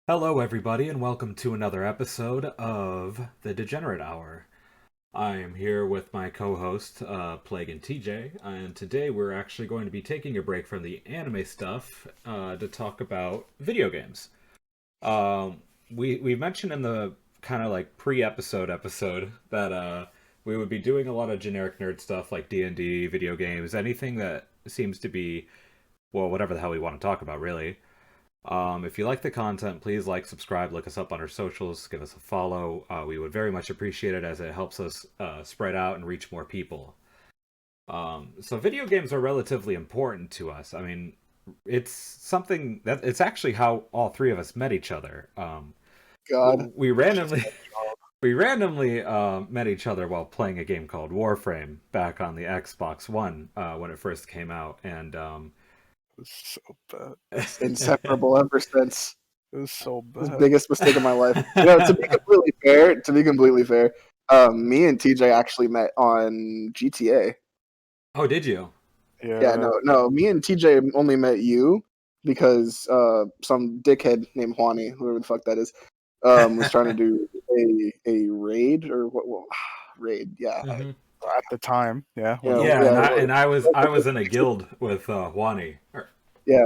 Hello, everybody, and welcome to another episode of the Degenerate Hour. I am here with my co-host, Plague and TJ, and today we're actually going to be taking a break from the anime stuff to talk about video games. Um, we mentioned in the kind of like pre-episode episode that we would be doing a lot of generic nerd stuff like D&D, video games, anything that seems to be whatever the hell we want to talk about, really. If you like the content, please like, subscribe, look us up on our socials, give us a follow. We would very much appreciate it as it helps us spread out and reach more people. So video games are relatively important to us. I mean, it's something that it's actually how all three of us met each other. God. We randomly we randomly met each other while playing a game called Warframe back on the Xbox One when it first came out, and It was so bad. It's inseparable ever since. It was so It was the bad. biggest mistake of my life. To be completely fair, me and TJ actually met on GTA. Oh, did you? Yeah, no, me and TJ only met you because some dickhead named Juani, whoever the fuck that is, was trying to do a raid or what raid? Yeah, Mm-hmm. At the time, yeah. Yeah, and I was in a guild with Wani. Yeah.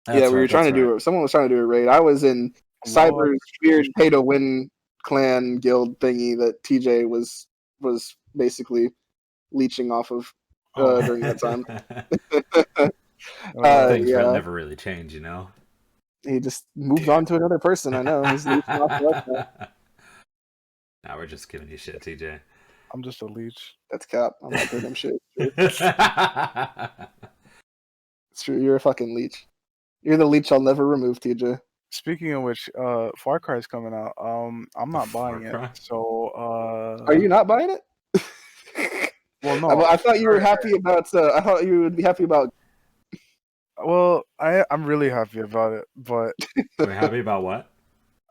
That's We were right, trying to that's right. do. Someone was trying to do a raid. I was in Cyber's Lord. weird pay to win clan guild thingy that TJ was basically leeching off of Oh, during that time. Things Yeah, never really change, you know. he just moved on to another person. I know he's leeching off of us now. Now we're just giving you shit, TJ. I'm just a leech. That's cap. I'm not doing them shit. That's It's true. You're a fucking leech. You're the leech I'll never remove, TJ. Speaking of which, Far Cry is coming out. I'm not buying Far Cry? it. So, Are you not buying it? well, no. I thought you were happy about. I thought you would be happy about. Well, I'm really happy about it, but We're happy about what?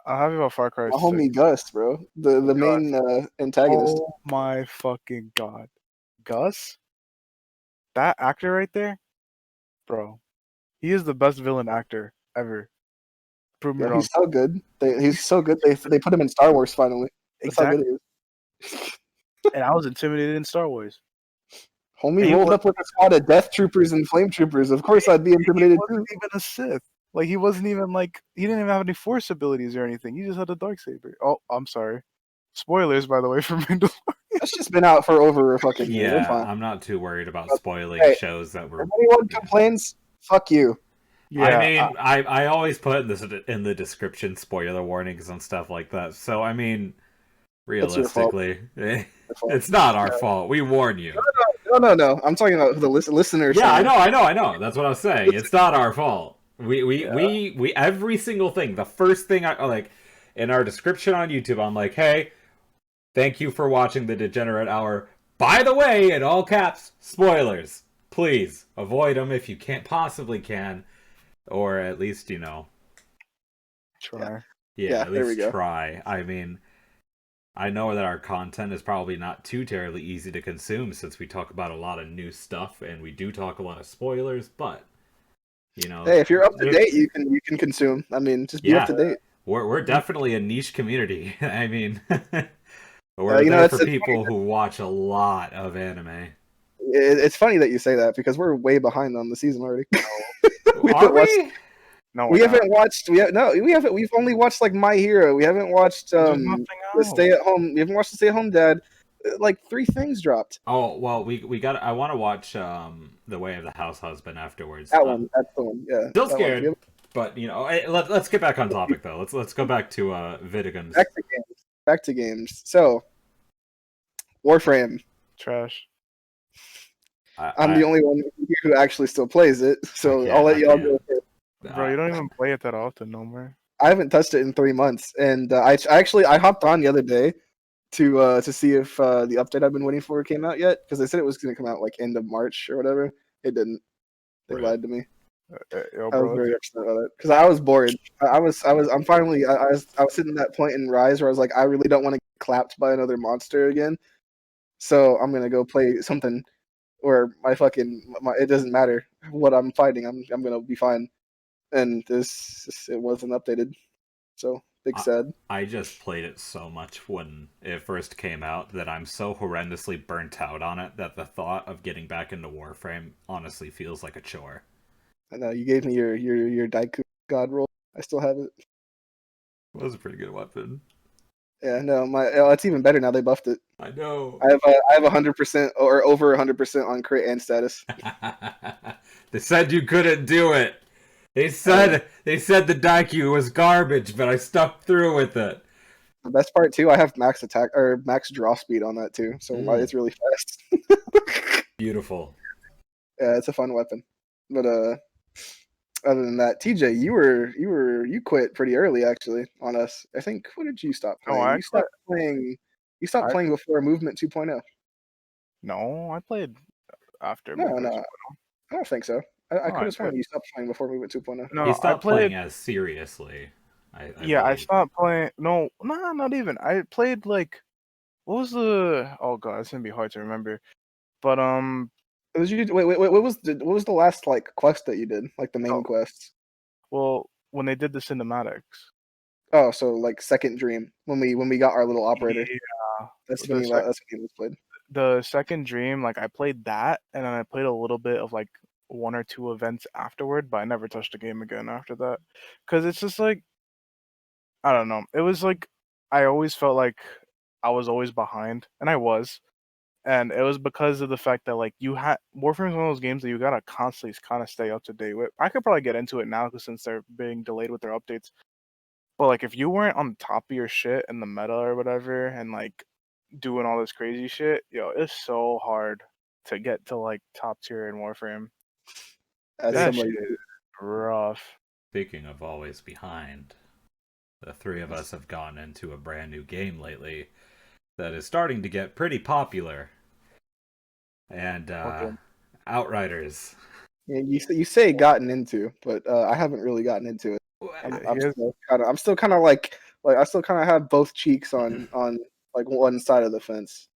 I'm happy about Far Cry My 6. homie Gus, bro, the main antagonist. Oh my fucking god, Gus, that actor right there, bro. He is the best villain actor ever. Prove me Yeah, wrong. he's so good. He's so good. They put him in Star Wars finally. That's how good Exactly. he is. And I was intimidated in Star Wars. Homie He rolled was- up with a squad of Death Troopers and Flame Troopers. Of course, I'd be He intimidated too. wasn't even a Sith. Like he wasn't even like he didn't even have any Force abilities or anything. He just had a dark saber. Oh, I'm sorry. Spoilers, by the way, for Mandalorian. That's just been out for over a fucking year. We're Yeah, fine. I'm not too worried about spoiling Hey, shows that were. If anyone complains, fuck you. I mean, I always put this in the description spoiler warnings and stuff like that. So I mean, It's your fault. realistically, it's not our fault. We warn you. No. I'm talking about the listeners. Yeah, I know. That's what I was saying. It's not our fault. We every single thing. The first thing I like in our description on YouTube, I'm like, hey, thank you for watching the Degenerate Hour. By the way, in all caps, spoilers. Please avoid them if you can't possibly can, or at least Try. Yeah, at there we least go. try. I mean, I know that our content is probably not too terribly easy to consume since we talk about a lot of new stuff and we do talk a lot of spoilers, but Hey, if you're up to date, you can consume. I mean, just be up to date. We're definitely a niche community. I mean, we're you know, there it's for people who watch a lot of anime. It's funny that you say that because we're way behind on the season already. Are we? No, We we're haven't watched. We haven't. We've only watched like My Hero. We haven't watched not. There's nothing the out. Stay at Home. We haven't watched the Stay at Home Dad. Like 3 things dropped. Oh well, we got. I want to watch The Way of the House Husband afterwards. That one. That's the one. Yeah. Still that one. scared, but let's get back on topic though. Let's go back to Vidigans. Back to games. So, Warframe. Trash. I'm the only one here who actually still plays it, so I'll let y'all go first. Bro, you don't even play it that often no more. I haven't touched it in 3 months, and I hopped on the other day to see if the update I've been waiting for came out yet, because they said it was going to come out like end of March or whatever. It didn't. They lied to me. Yo, I was bro, very upset about it because I was bored. I'm finally. I was sitting at that point in Rise where I was like, I really don't want to get clapped by another monster again, so I'm gonna go play something where it doesn't matter what I'm fighting. I'm gonna be fine. And it wasn't updated. So big I, sad. I just played it so much when it first came out that I'm so horrendously burnt out on it that the thought of getting back into Warframe honestly feels like a chore. I know you gave me your Daiku God roll. I still have it. It was a pretty good weapon. Yeah, no, it's even better now. They buffed it. I know. I have 100% or over 100% on crit and status. They said you couldn't do it. They said the Daikyu was garbage, but I stuck through with it. The best part too, I have max attack or max draw speed on that too, so it's really fast. Beautiful. Yeah, it's a fun weapon. But other than that, TJ, you quit pretty early actually on us. I think when did you stop No, playing? I quit. You stopped I playing before Movement 2.0. no, I played after No, Movement no, I don't think so. I No, could I have did. sworn you stopped playing before Movement 2.0. He No, I stopped played. playing as seriously, I Yeah, I believe. stopped playing. No, nah, not even. I played like what was the? Oh god, it's gonna be hard to remember. But It was you. Wait. What was the last like quest that you did? Like the main oh, quest? well, when they did the cinematics, Oh, so like Second Dream when we got our little operator. yeah, That's when the you sec- that's when you played. the second dream, like I played that, and then I played a little bit of like one or two events afterward, but I never touched the game again after that, because it's just like I don't know. It was like I always felt like I was always behind, and I was. And it was because of the fact that like you had Warframe is one of those games that you gotta constantly kind of stay up to date with. I could probably get into it now because since they're being delayed with their updates. But like if you weren't on top of your shit in the meta or whatever, and like doing all this crazy shit, yo, it's so hard to get to like top tier in Warframe. As That shit somebody, is rough. Speaking of always behind, the three of us have gone into a brand new game lately that is starting to get pretty popular. And Okay. Outriders. yeah, you say gotten into, but I haven't really gotten into it. Yeah, I'm still kind of like I still kind of have both cheeks on like one side of the fence.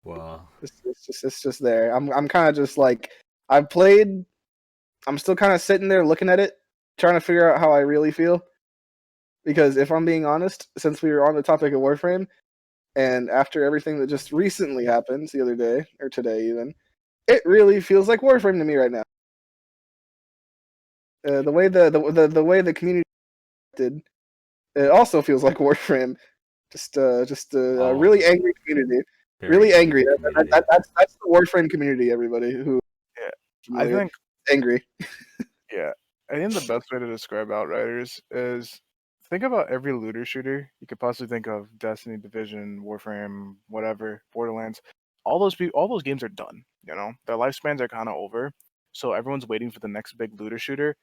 Well, It's just there. I'm kind of just like I've played. I'm still kind of sitting there looking at it, trying to figure out how I really feel. Because if I'm being honest, since we were on the topic of Warframe, and after everything that just recently happened the other day or today even, it really feels like Warframe to me right now. The way the way the community did, it also feels like Warframe. Just a oh, really angry community. very Really angry. angry community. That's the Warframe community. Everybody who yeah. I familiar, think angry. Yeah, I think the best way to describe Outriders is think about every looter shooter you could possibly think of: Destiny, Division, Warframe, whatever, Borderlands. All those games are done. You know, their lifespans are kind of over, so everyone's waiting for the next big looter shooter.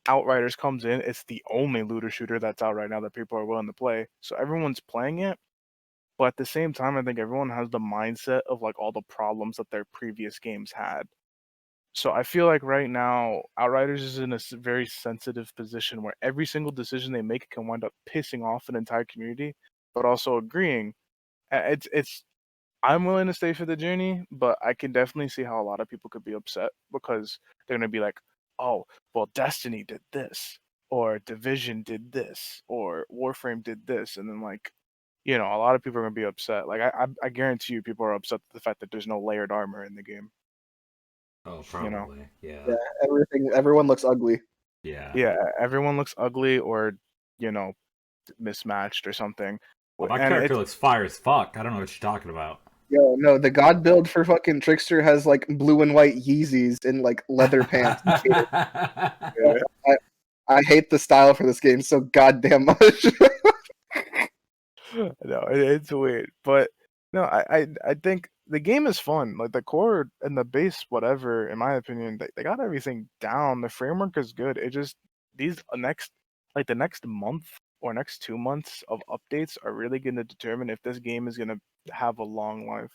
Outriders comes in; it's the only looter shooter that's out right now that people are willing to play. So everyone's playing it, but at the same time, I think everyone has the mindset of like all the problems that their previous games had. So I feel like right now, Outriders is in a very sensitive position where every single decision they make can wind up pissing off an entire community, but also agreeing. It's I'm willing to stay for the journey, but I can definitely see how a lot of people could be upset because they're gonna be like, "Oh, well, Destiny did this, or Division did this, or Warframe did this," and then like, a lot of people are gonna be upset. Like I guarantee you, people are upset at the fact that there's no layered armor in the game. Oh, You know. probably. Yeah, Yeah. everyone looks ugly. Yeah. Yeah, everyone looks ugly or, you know, mismatched or something. Oh, my And character it's looks fire as fuck. I don't know what you're talking about. Yo, no, the god build for fucking Trickster has like blue and white Yeezys and like leather pants. I hate it. yeah, I hate the style for this game so goddamn much. no, it's weird. But no, I think the game is fun. Like the core and the base, whatever, in my opinion, they got everything down. The framework is good. It just these next like the next month or next 2 months of updates are really gonna determine if this game is gonna have a long life.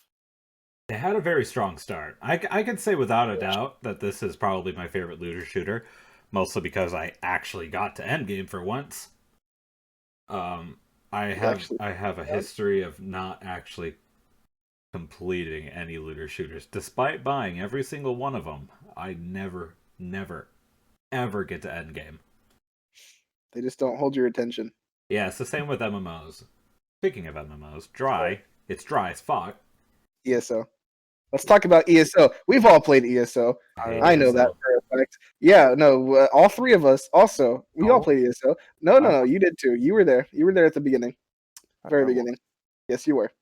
They had a very strong start. I could say without a doubt that this is probably my favorite looter shooter, mostly because I actually got to endgame for once. Um, Actually, I have a history of not actually completing any looter shooters, despite buying every single one of them. I never, ever get to endgame. they just don't hold your attention. Yeah, it's the same with MMOs. Speaking of MMOs, dry. It's dry as fuck. ESO. Let's talk about ESO. We've all played ESO. I hate I know that ESO. for a fact. Yeah, no, all three of us also. We all No, played ESO. No, no, I, no, you did too. You were there. You were there at the beginning, very I, beginning. Yes, you were.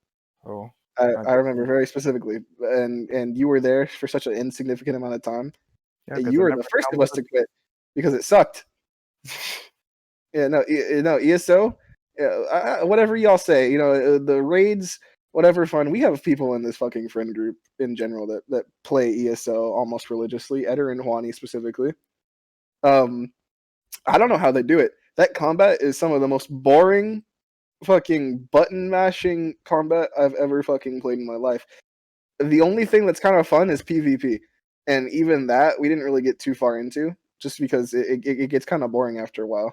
oh, I remember very specifically, and you were there for such an insignificant amount of time. yeah, And because you I were never the first of us to quit because it sucked. downloaded. Yeah, no, no, ESO. Yeah, whatever y'all say, the raids, whatever fun. We have people in this fucking friend group in general that play ESO almost religiously. Eder and Juani specifically. Um, I don't know how they do it. That combat is some of the most boring, fucking button mashing combat I've ever fucking played in my life. The only thing that's kind of fun is PvP, and even that we didn't really get too far into, just because it gets kind of boring after a while.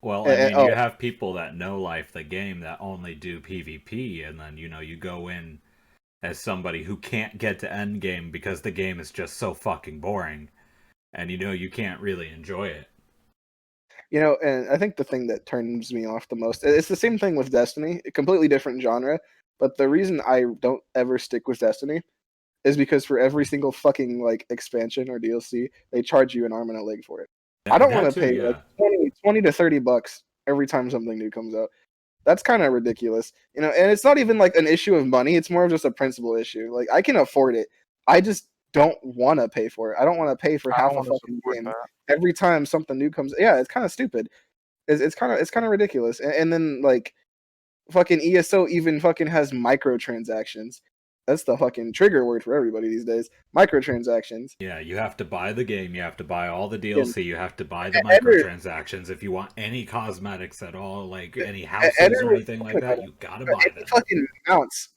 Well, I And, mean, oh, you have people that know life the game that only do PvP, and then you go in as somebody who can't get to end game because the game is just so fucking boring, and you can't really enjoy it. and I think the thing that turns me off the most, it's the same thing with Destiny, a completely different genre, but the reason I don't ever stick with Destiny is because for every single fucking like expansion or DLC, they charge you an arm and a leg for it. I don't want That to too, pay like yeah. 20 to $30 every time something new comes out. That's kind of ridiculous, and it's not even like an issue of money. It's more of just a principle issue. Like I can afford it. I just don't want to pay for it. I don't want to pay for I don't half a want to fucking support game that. every time something new comes. Yeah, it's kind of stupid. It's kind of ridiculous. And then like fucking ESO even fucking has microtransactions. That's the fucking trigger word for everybody these days. Microtransactions. Yeah, you have to buy the game, you have to buy all the And DLC, you have to buy the Eder, microtransactions. If you want any cosmetics at all, like any houses Eder or was anything talking like about that, it. you gotta buy It's them. fucking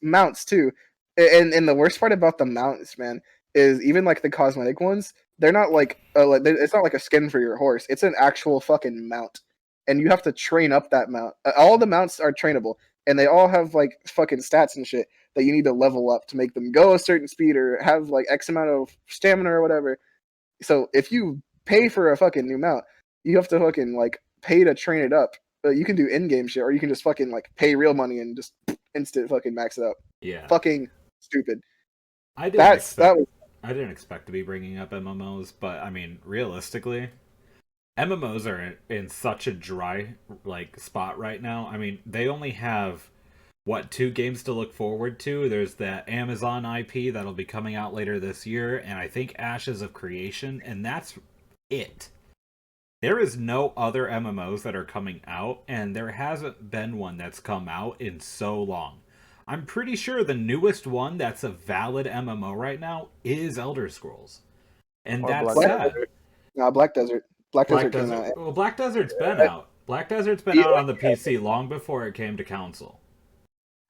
mounts too. And the worst part about the mounts, man, is even like the cosmetic ones. They're not it's not like a skin for your horse. It's an actual fucking mount, and you have to train up that mount. All the mounts are trainable, and they all have like fucking stats and shit that you need to level up to make them go a certain speed or have like X amount of stamina or whatever. So if you pay for a fucking new mount, you have to fucking like pay to train it up. But you can do in-game shit, or you can just fucking like pay real money and just instant fucking max it out. Yeah. Fucking stupid. I didn't That expect was I didn't expect to be bringing up MMOs, but I mean, realistically, MMOs are in such a dry like spot right now. I mean, they only have what, two games to look forward to. There's that Amazon IP that'll be coming out later this year, and I think Ashes of Creation, and that's it. There is no other MMOs that are coming out, and there hasn't been one that's come out in so long. I'm pretty sure the newest one that's a valid MMO right now is Elder Scrolls. And Or that's Black Black sad. Desert. Black Desert. Black Black Desert came Desert. out. Well, Black Desert's been Uh, out. Black Desert's been yeah, out on the PC long before it came to console.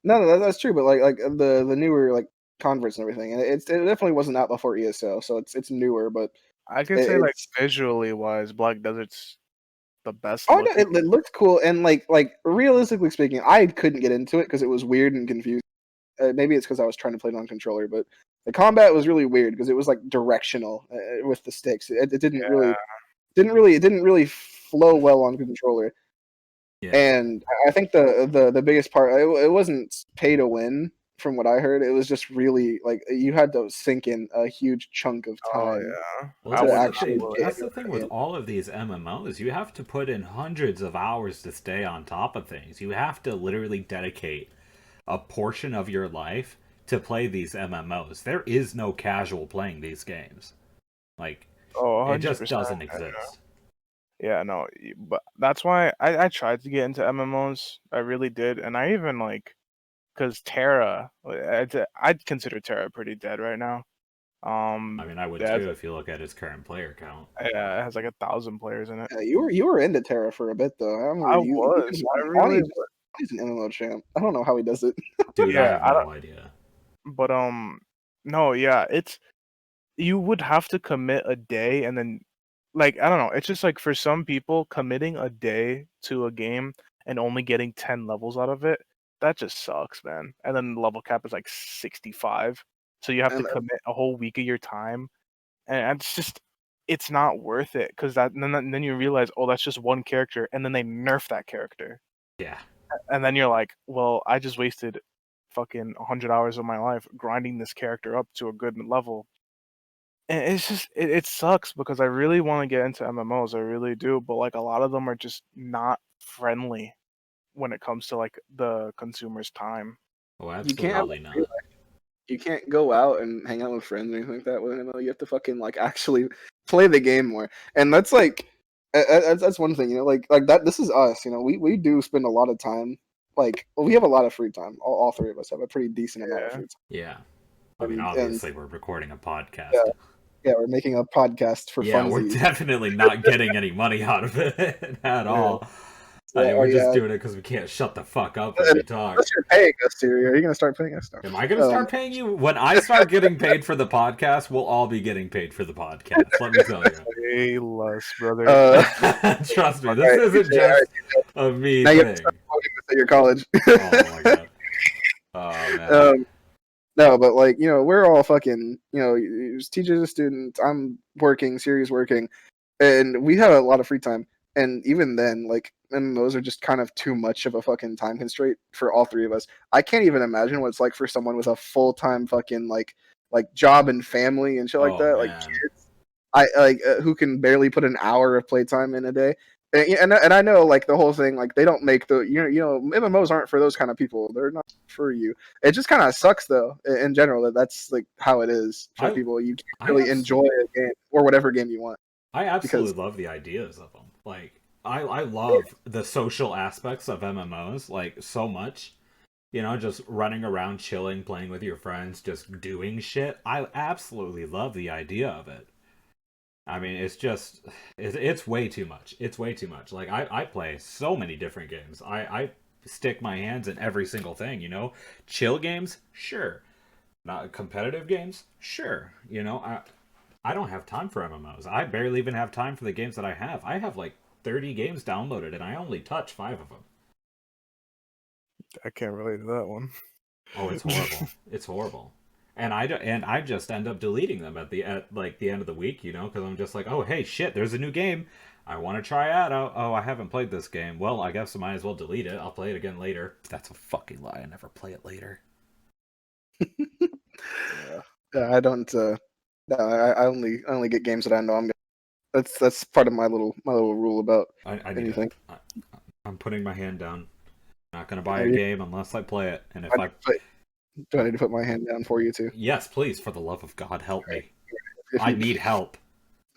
no, that's true. But like the newer like converts and everything, and it definitely wasn't out before ESO, so it's newer. But I can say like it's visually wise, Black Desert's the best oh no, looking. it looked cool. And like realistically speaking, I couldn't get into it because it was weird and confusing. Maybe it's because I was trying to play it on controller, but the combat was really weird because it was like directional with the sticks. It Yeah. it didn't really flow well on controller. Yeah. And I think the biggest part, it wasn't pay to win from what I heard. It was just really like you had to sink in a huge chunk of Oh time yeah. Well, I to that's would the not actually thing. will. get That's into the thing the with game. all of these MMOs. You have to put in hundreds of hours to stay on top of things. You have to literally dedicate a portion of your life to play these MMOs. There is no casual playing these games. Like, Oh, it hundred just percent. doesn't exist. Yeah, no, but that's why I tried to get into MMOs. I really did, and I even like because Terra, I'd consider Terra pretty dead right now. I mean, I would Yeah, too if you look at its current player count. yeah, it has like 1,000 players in it. You were into Terra for a bit though. I remember I you was, I Bonnie really was. he's an MMO champ. I don't know how he does it. Dude, I Yeah, have no idea. but no, yeah, it's you would have to commit a day and then like I don't know, it's just like for some people committing a day to a game and only getting 10 levels out of it, that just sucks, man. And then the level cap is like 65. So you have to And commit a whole week of your time and it's not worth it cuz that and then you realize, "Oh, that's just one character," and then they nerf that character. Yeah. And then you're like, well, I just wasted fucking 100 hours of my life grinding this character up to a good level. And it's just it sucks because I really want to get into MMOs, I really do, but like a lot of them are just not friendly when it comes to like the consumer's time. Oh, You can't have absolutely not. you can't go out and hang out with friends or anything like that with an MMO. You have to fucking like actually play the game more, and that's like that's one thing, you know, like that. This is us, you know. We do spend a lot of time. Like, well, we have a lot of free time. All three of us have a pretty decent amount of Yeah. free time. Yeah. I mean, And obviously, we're recording a podcast. yeah, yeah, we're making a podcast for Yeah, we're funsies. definitely not getting any money out of it at all. I Yeah, mean, oh we're just yeah. doing it because we can't shut the fuck up when And we talk. unless you're paying us, to, are you gonna start paying us? Am I going to No. start paying you? When I start getting paid for the podcast, we'll all be getting paid for the podcast. Let me tell you. Way less, brother. Trust me, this Alright, isn't TJ, just alright, a me now you have to thing. start promoting this at your college. Oh my god. Oh man. No, but like, you know, we're all fucking, you know, TJ's a student, I'm working, Siri's working, and we have a lot of free time. And even then, like, MMOs are just kind of too much of a fucking time constraint for all three of us. I can't even imagine what it's like for someone with a full time fucking like job and family and shit like Oh that, like man. kids. I like who can barely put an hour of playtime in a day. And I know like the whole thing, like they don't make the you know MMOs aren't for those kind of people. They're not for you. It just kind of sucks though in general that that's like how it is for I people. You I can't really abs- enjoy a game or whatever game you want I because absolutely love the ideas of them. Like I love the social aspects of MMOs like so much. You know, just running around chilling, playing with your friends, just doing shit. I absolutely love the idea of it. I mean, it's way too much. It's way too much. Like I play so many different games. I stick my hands in every single thing, you know? Chill games? Sure. Not competitive games? Sure. You know, I don't have time for MMOs. I barely even have time for the games that I have. I have like 30 games downloaded and I only touch 5 of them. I can't relate to that one. Oh, it's horrible. It's horrible. And I just end up deleting them at like the end of the week, you know, because I'm just like, oh hey shit, there's a new game, I want to try out. Oh, I haven't played this game. Well, I guess I might as well delete it. I'll play it again later. That's a fucking lie. I never play it later. yeah, I don't. No, I only get games that I know I'm gonna. That's part of my little rule about I need to. anything. I'm putting my hand down. I'm not gonna buy Are a you- game unless I play it. And if I Do I need to put my hand down for you too? yes, please, for the love of God, help me. If I you- need help.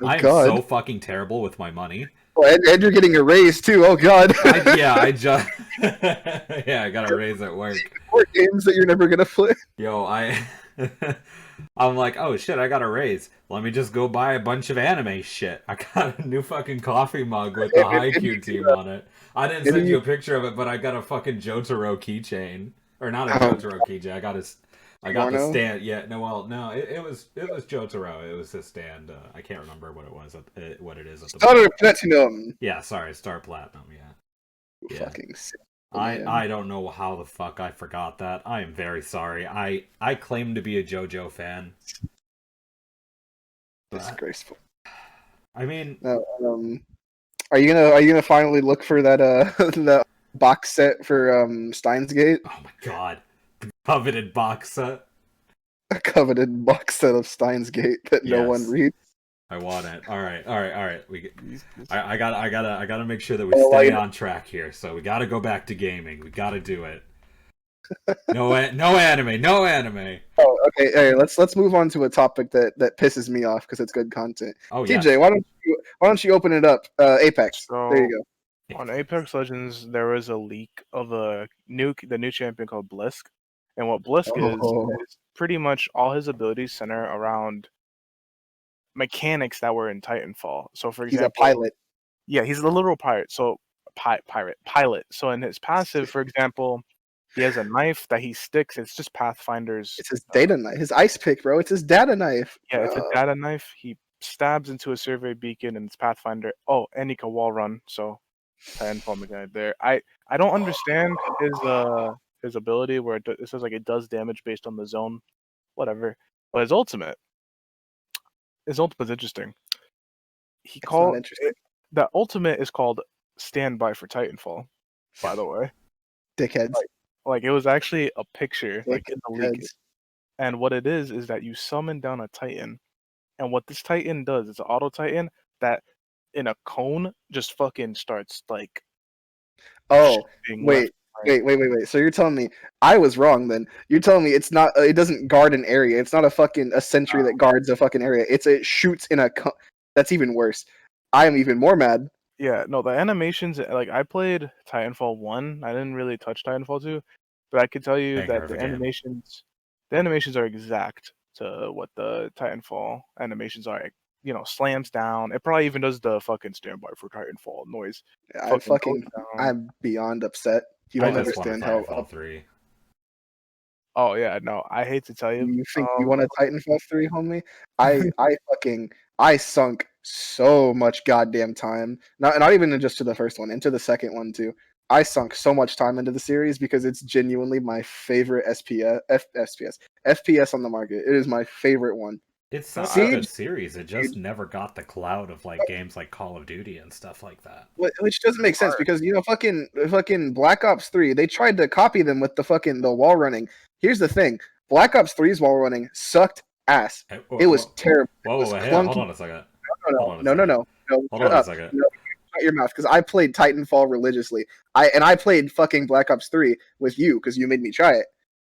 Oh, I am God. so fucking terrible with my money. Oh, and you're getting a raise too. Oh God. I just yeah, I got a raise at work. More games that you're never gonna play. Yo, I'm like, oh shit, I got a raise. Let me just go buy a bunch of anime shit. I got a new fucking coffee mug with the Haikyuu team on it. I didn't send you a picture of it, but I got a fucking Jotaro keychain. Or not a Jotaro keychain. I got the Porno? stand. Yeah, no, it was Jotaro. It was his stand. I can't remember what it was. What it is at the Starter Platinum. Yeah, sorry, Star Platinum. Yeah. Yeah. Fucking sick. I don't know how the fuck I forgot that. I am very sorry. I claim to be a JoJo fan. Disgraceful. I mean, No, are you gonna finally look for that the box set for Steins Gate? oh my god, the coveted box set. A coveted box set of Steins Gate that no one Yes. reads. I want it. All right. I gotta make sure that we Oh, stay I- on track here. So we gotta go back to gaming. We gotta do it. No anime. No anime. Oh, okay. Hey, let's move on to a topic that pisses me off because it's good content. Oh TJ, yes. why don't you open it up? Apex. So There you go. on Apex Legends, there was a leak of the new champion called Blisk, and what Blisk Oh. is pretty much all his abilities center around mechanics that were in Titanfall. So for He's example, a pilot. yeah, he's the literal pirate. So pilot. So in his passive, for example, he has a knife that he sticks. It's just Pathfinder's. It's his data knife. His ice pick, bro. It's his data knife. Yeah, it's a data knife. He stabs into a survey beacon and it's Pathfinder. Oh, and he can wall run. So Titanfall guide there. I don't understand his ability where it says like it does damage based on the zone, whatever. But his ultimate's interesting. He It's not called interesting. the ultimate is called Standby for Titanfall. by the way. Dickheads. Like it was actually a picture, like in the leak. Dickheads. And what it is that you summon down a Titan, and what this Titan does, it's an auto Titan that in a cone just fucking starts like Oh, shooting left wait, and right. wait. So you're telling me I was wrong then? You're telling me it's not. It doesn't guard an area. It's not a sentry that guards a fucking area. It shoots in a. That's even worse. I am even more mad. Yeah, no, the animations, like I played Titanfall 1. I didn't really touch Titanfall 2, but I could tell you Banger that of a game. the animations are exact to what the Titanfall animations are. It, slams down. It probably even does the fucking standby for Titanfall noise. Fucking goes down. I'm beyond upset. You I don't just want a understand how. Titanfall 3. Oh yeah, no, I hate to tell you. You think you want a Titanfall 3, homie? I sunk so much goddamn time. Not even just to the first one, into the second one too. I sunk so much time into the series because it's genuinely my favorite FPS on the market. It is my favorite one. It's such a good Siege, series. It just dude, never got the clout of like games like Call of Duty and stuff like that. which doesn't make sense because fucking Black Ops 3, they tried to copy them with the wall running. Here's the thing: Black Ops 3's wall running sucked ass. Hey, It was terrible. It whoa, was hey, hold clunky. on a second. No, Hold on a no, no, second. no, no. Hold Shut on a up. second. No, shut your mouth, because I played Titanfall religiously. I played fucking Black Ops 3 with you because you made me try it.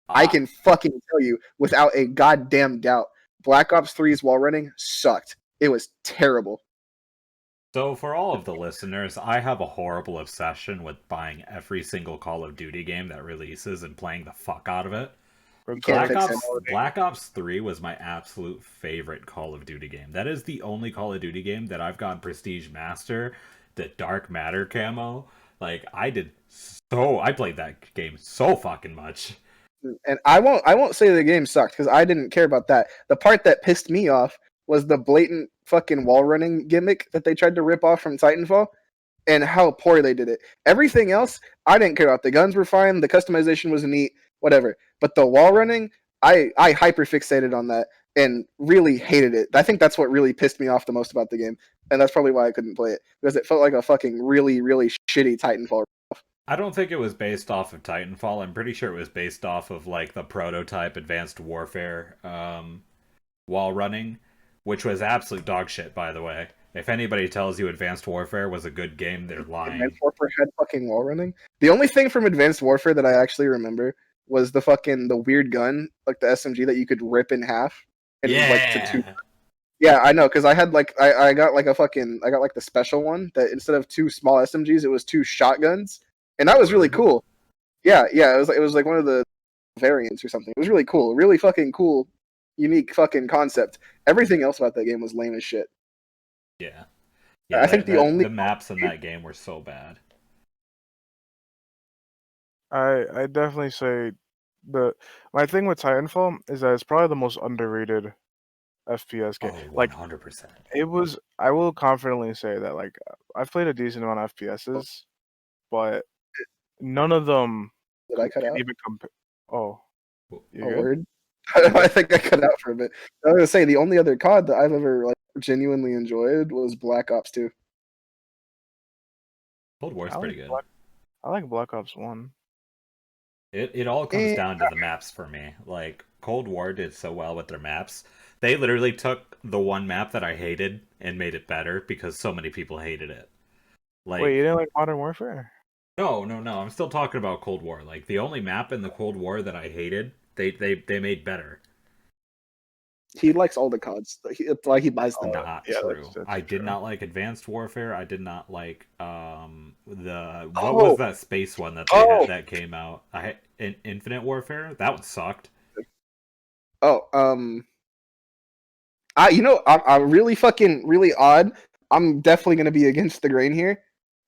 I can fucking tell you without a goddamn doubt, Black Ops 3's wall running sucked. It was terrible. So for all of the listeners, I have a horrible obsession with buying every single Call of Duty game that releases and playing the fuck out of it. You can't fix it. Black Ops 3 was my absolute favorite Call of Duty game. That is the only Call of Duty game that I've gotten Prestige Master, the Dark Matter camo. Like I played that game so fucking much. And I won't say the game sucked because I didn't care about that. The part that pissed me off was the blatant fucking wall running gimmick that they tried to rip off from Titanfall and how poor they did it. Everything else, I didn't care about. The guns were fine, the customization was neat, whatever. But the wall running, I hyper fixated on that and really hated it. I think that's what really pissed me off the most about the game. And that's probably why I couldn't play it. Because it felt like a fucking really, really shitty Titanfall. I don't think it was based off of Titanfall. I'm pretty sure it was based off of like the prototype Advanced Warfare wall running, which was absolute dog shit, by the way. If anybody tells you Advanced Warfare was a good game, they're lying. Advanced Warfare had fucking wall running. The only thing from Advanced Warfare that I actually remember was the weird gun, like the SMG that you could rip in half. And yeah. like to two. Yeah, I know, because I had like I got like I got like the special one that instead of two small SMGs, it was two shotguns, and that was really cool. Yeah, it was like one of the variants or something. It was really cool, really fucking cool, unique fucking concept. Everything else about that game was lame as shit. Yeah, I think the maps in that game were so bad. I definitely say my thing with Titanfall is that it's probably the most underrated FPS game. Oh, 100%. Like I will confidently say that like I've played a decent amount of FPSs, but none of them Did I cut out? even compare. Oh, you A good? word? I think I cut out for a bit. I was gonna say the only other COD that I've ever like genuinely enjoyed was Black Ops 2. Cold War's pretty good. I like Black Ops 1. It all comes down to the maps for me. Like Cold War did so well with their maps. They literally took the one map that I hated and made it better because so many people hated it. Like, wait, you didn't like Modern Warfare? No. I'm still talking about Cold War. Like the only map in the Cold War that I hated, they made better. He likes all the CODs. It's like he buys them. Not true. I did not like Advanced Warfare. I did not like what was that space one that they had that came out? Infinite Warfare. That one sucked. I'm really fucking really odd. I'm definitely gonna be against the grain here.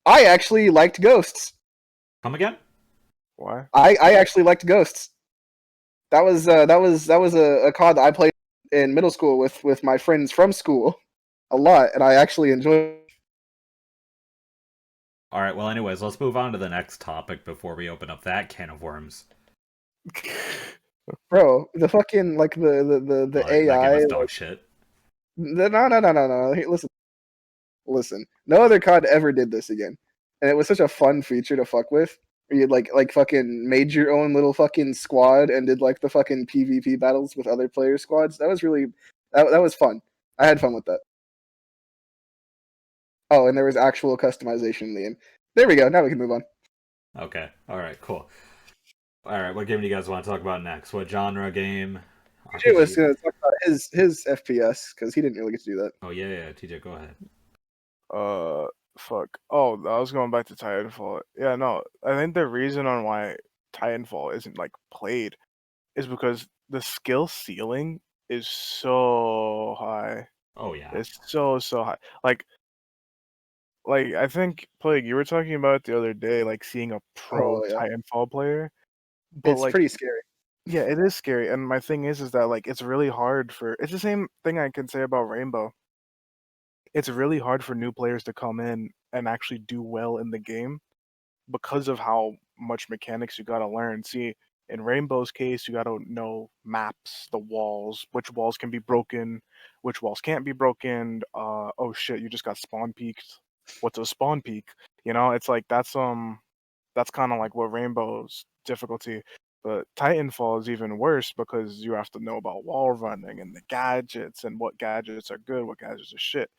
I actually liked Ghosts. Come again? Why? I actually liked Ghosts. That was a COD that I played in middle school with my friends from school a lot, and I actually enjoyed it. All right, well anyways, let's move on to the next topic before we open up that can of worms. Bro, the fucking like the AI that game was dog shit. No. Hey, listen. No other COD ever did this again. And it was such a fun feature to fuck with. where you like fucking made your own little fucking squad and did like the fucking PvP battles with other player squads. That was really that was fun. I had fun with that. Oh, and there was actual customization in the game. There we go. Now we can move on. Okay. All right. Cool. All right. What game do you guys want to talk about next? What genre game? TJ was RPG? going to talk about his FPS because he didn't really get to do that. Oh yeah. TJ, go ahead. Fuck. Oh, I was going back to Titanfall. Yeah, no. I think the reason on why Titanfall isn't like played is because the skill ceiling is so high. Oh yeah. It's so high. Like I think Plague, you were talking about it the other day, like seeing a pro Oh yeah, Titanfall player. But it's like pretty scary. yeah, it is scary. And my thing is that like it's really hard for it's the same thing I can say about Rainbow. It's really hard for new players to come in and actually do well in the game because of how much mechanics you gotta learn. See, in Rainbow's case, you gotta know maps, the walls, which walls can be broken, which walls can't be broken. Oh shit, you just got spawn peaked. What's a spawn peak? You know, it's like that's kind of like what Rainbow's difficulty. But Titanfall is even worse because you have to know about wall running and the gadgets and what gadgets are good, what gadgets are shit.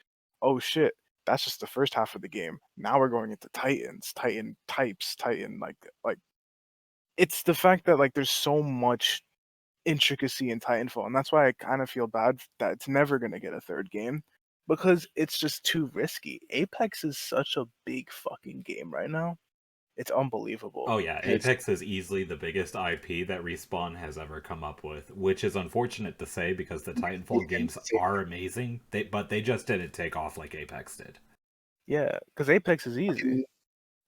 Oh shit, that's just the first half of the game. Now we're going into Titans, Titan types, Titan like it's the fact that like there's so much intricacy in Titanfall, and that's why I kind of feel bad that it's never gonna get a third game because it's just too risky. Apex is such a big fucking game right now. It's unbelievable. Oh yeah. It's Apex is easily the biggest IP that Respawn has ever come up with, which is unfortunate to say because the Titanfall games insane. are amazing. But they just didn't take off like Apex did. Yeah, because Apex is easy.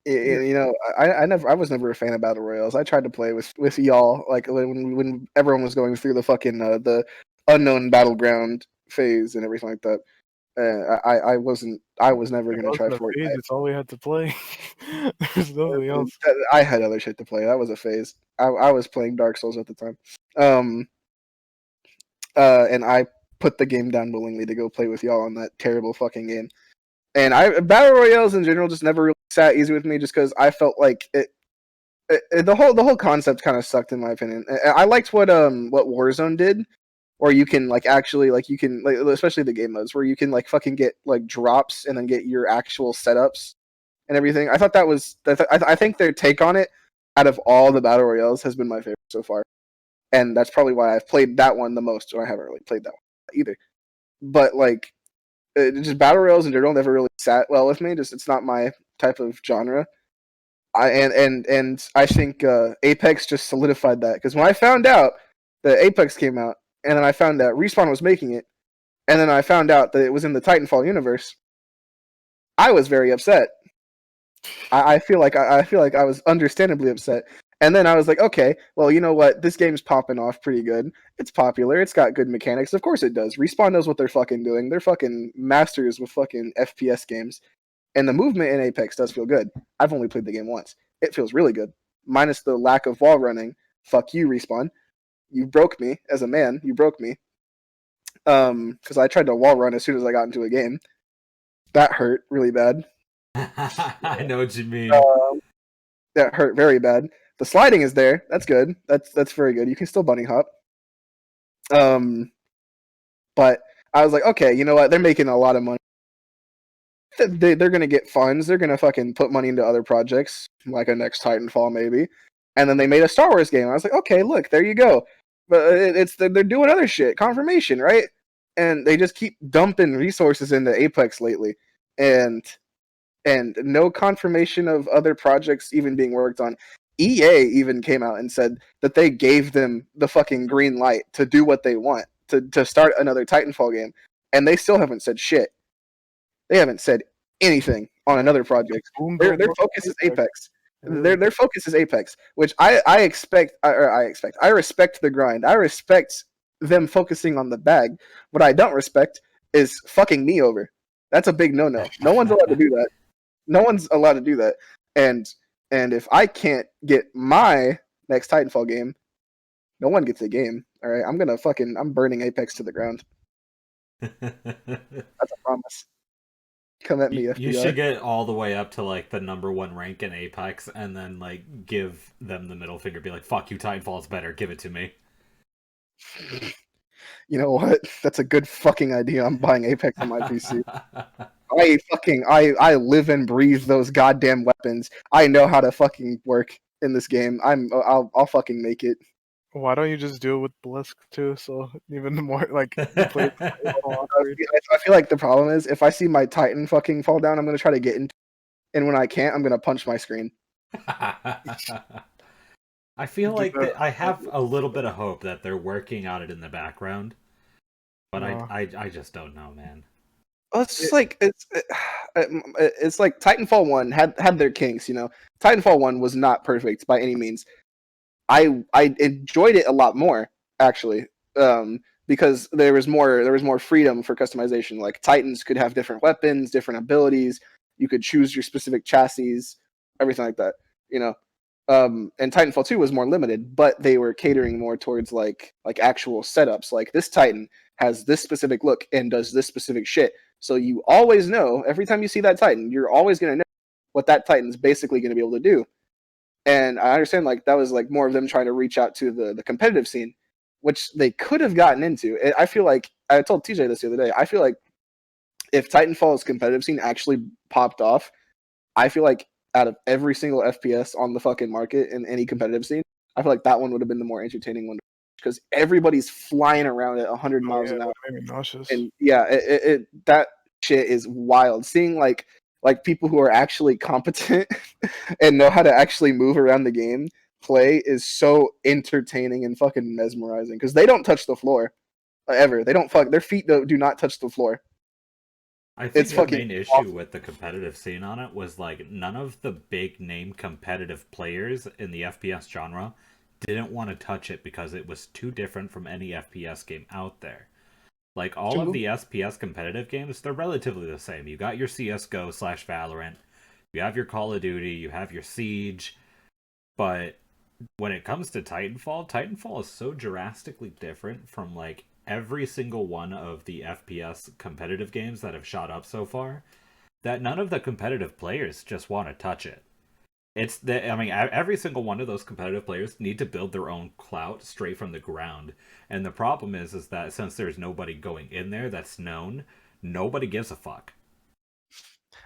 Yeah, You know, I was never a fan of battle royales. I tried to play with y'all like when everyone was going through the fucking the unknown battleground phase and everything like that. I was never it gonna try wasn't a phase. Fortnite. It's all we had to play. There's nothing else. I had other shit to play. That was a phase. I was playing Dark Souls at the time. Um, and I put the game down willingly to go play with y'all on that terrible fucking game. And I battle royales in general just never really sat easy with me, just because I felt like the whole concept kind of sucked in my opinion. I liked what Warzone did, where you can like actually like you can like especially the game modes where you can like fucking get like drops and then get your actual setups and everything. I thought that was I think their take on it out of all the battle royales has been my favorite so far, and that's probably why I've played that one the most. Or I haven't really played that one either, but like just battle royals in general never really sat well with me. Just it's not my type of genre. And I think Apex just solidified that because when I found out that Apex came out, and then I found that Respawn was making it, and then I found out that it was in the Titanfall universe, I was very upset. I feel like I feel like I was understandably upset. And then I was like, okay, well, you know what? This game's popping off pretty good. It's popular. It's got good mechanics. Of course it does. Respawn knows what they're fucking doing. They're fucking masters with fucking FPS games. And the movement in Apex does feel good. I've only played the game once. It feels really good. Minus the lack of wall running. Fuck you, Respawn. You broke me as a man. You broke me. Because I tried to wall run as soon as I got into a game. That hurt really bad. I know what you mean. Um, that hurt very bad. The sliding is there. That's good. That's very good. You can still bunny hop. Um, but I was like, okay, you know what? They're making a lot of money. They're gonna get funds. They're gonna fucking put money into other projects, like a next Titanfall maybe. And then they made a Star Wars game. I was like, okay, look, there you go. But they're doing other shit. Confirmation, right? And they just keep dumping resources into Apex lately, and no confirmation of other projects even being worked on. EA even came out and said that they gave them the fucking green light to do what they want to start another Titanfall game, and they still haven't said shit. They haven't said anything on another project. Boom, Their boom, boom, focus is Apex. Apex. Their focus is Apex, which I expect. I respect the grind. I respect them focusing on the bag. What I don't respect is fucking me over. That's a big no-no. No one's allowed to do that. No one's allowed to do that. And if I can't get my next Titanfall game, no one gets a game. All right, I'm burning Apex to the ground. That's a promise. Come at me, You should FBI. get all the way up to like the number one rank in Apex, and then like give them the middle finger, be like, "Fuck you, Titanfall's better. Give it to me." You know what? That's a good fucking idea. I'm buying Apex on my PC. I live and breathe those goddamn weapons. I know how to fucking work in this game. I'll fucking make it. Why don't you just do it with Blisk too? So even more like the players play a little awkward. I feel like the problem is if I see my Titan fucking fall down, I'm gonna try to get into it, and when I can't, I'm gonna punch my screen. I feel Get like that I have a little bit of hope that they're working on it in the background, but No. I just don't know, man. Well, it's just like it's like Titanfall 1 had their kinks, you know. Titanfall 1 was not perfect by any means. I enjoyed it a lot more actually, because there was more freedom for customization. Like Titans could have different weapons, different abilities. You could choose your specific chassis, everything like that. You know, and Titanfall 2 was more limited, but they were catering more towards like actual setups. Like this Titan has this specific look and does this specific shit. So you always know every time you see that Titan, you're always gonna know what that Titan's basically gonna be able to do. And I understand like that was like more of them trying to reach out to the competitive scene, which they could have gotten into. I feel like I told TJ this the other day. I feel like if Titanfall's competitive scene actually popped off, I feel like out of every single FPS on the fucking market in any competitive scene, I feel like that one would have been the more entertaining one because everybody's flying around at 100 Oh miles yeah, an hour, that made me nauseous. and yeah, that shit is wild. Seeing like people who are actually competent and know how to actually move around the game play is so entertaining and fucking mesmerizing because they don't touch the floor ever. They don't fuck their feet do not touch the floor. I think It's the fucking main issue awesome. with the competitive scene on it was like none of the big name competitive players in the FPS genre didn't want to touch it because it was too different from any FPS game out there. Like all of True. the SPS competitive games, they're relatively the same. You got your CS:GO slash Valorant, you have your Call of Duty, you have your Siege, but when it comes to Titanfall, Titanfall is so drastically different from like every single one of the FPS competitive games that have shot up so far that none of the competitive players just want to touch it. I mean, every single one of those competitive players need to build their own clout straight from the ground. And the problem is that since there's nobody going in there that's known, nobody gives a fuck.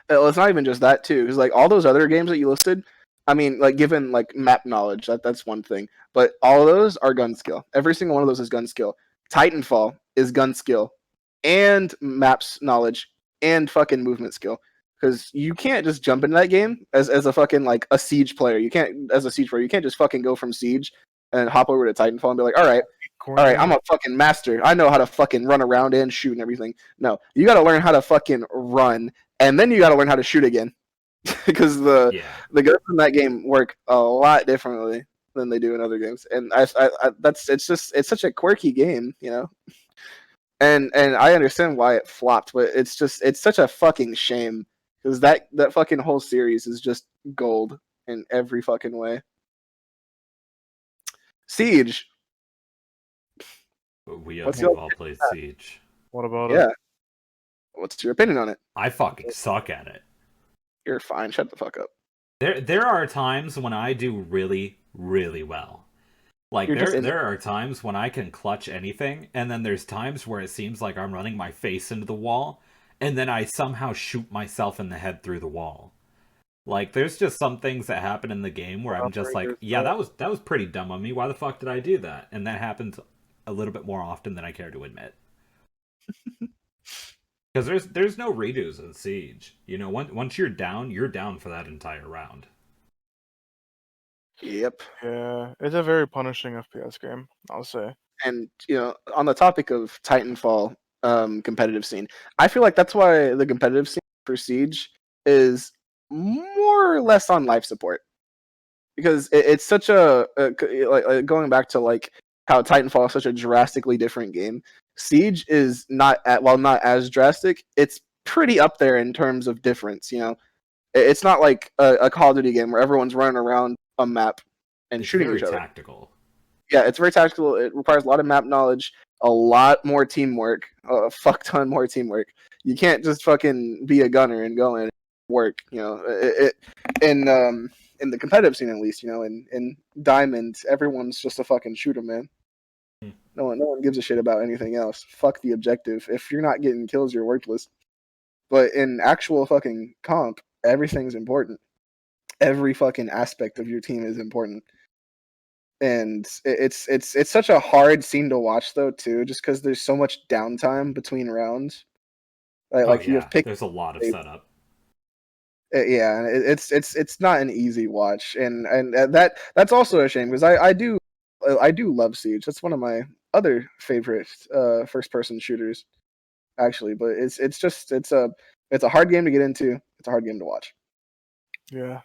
Well, it's not even just that too, because like all those other games that you listed, I mean, like given like map knowledge, that's one thing, but all of those are gun skill. Every single one of those is gun skill. Titanfall is gun skill, and maps knowledge, and fucking movement skill. Because you can't just jump into that game as a fucking like a siege player. You can't as a siege player. You can't just fucking go from siege and hop over to Titanfall and be like, all right, I'm Corner. a fucking master. I know how to fucking run around and shoot and everything. No, you got to learn how to fucking run, and then you got to learn how to shoot again, because Yeah. the guns in that game work a lot differently than they do in other games. And that's it's such a quirky game, you know. And I understand why it flopped, but it's such a fucking shame because that fucking whole series is just gold in every fucking way. Siege. What's We've your all played Siege. What about it? yeah? What's your opinion on it? I fucking suck at it. You're fine. Shut the fuck up. There are times when I do really, really well. Like You're just in. there are times when I can clutch anything, and then there's times where it seems like I'm running my face into the wall, and then I somehow shoot myself in the head through the wall. Like there's just some things that happen in the game where I'm just like, Operators, yeah, that was pretty dumb of me. Why the fuck did I do that? And that happens a little bit more often than I care to admit. Because there's no redos in Siege. You know, once you're down for that entire round. Yep. Yeah, it's a very punishing FPS game, I'll say. And you know, on the topic of Titanfall competitive scene, I feel like that's why the competitive scene for Siege is more or less on life support because it's such like going back to like how Titanfall is such a drastically different game. Siege is not as drastic. It's pretty up there in terms of difference. You know, it's not like a Call of Duty game where everyone's running around a map and It's shooting very each other. tactical. Yeah, it's very tactical. It requires a lot of map knowledge. a lot more teamwork, a fuck ton more teamwork. You can't just fucking be a gunner and go in and work. In the competitive scene, at least, in Diamond, everyone's just a fucking shooter, man. Hmm. No one gives a shit about anything else. Fuck the objective. If you're not getting kills, you're worthless. But in actual fucking comp, everything's important. Every fucking aspect of your team is important. And it's such a hard scene to watch though too, just because there's so much downtime between rounds. Oh Like you have yeah, pick. there's a lot of setup. Yeah, and it's not an easy watch, and that's also a shame because I do love Siege. That's one of my other favorite first person shooters actually, but it's a hard game to get into. It's a hard game to watch. Yeah.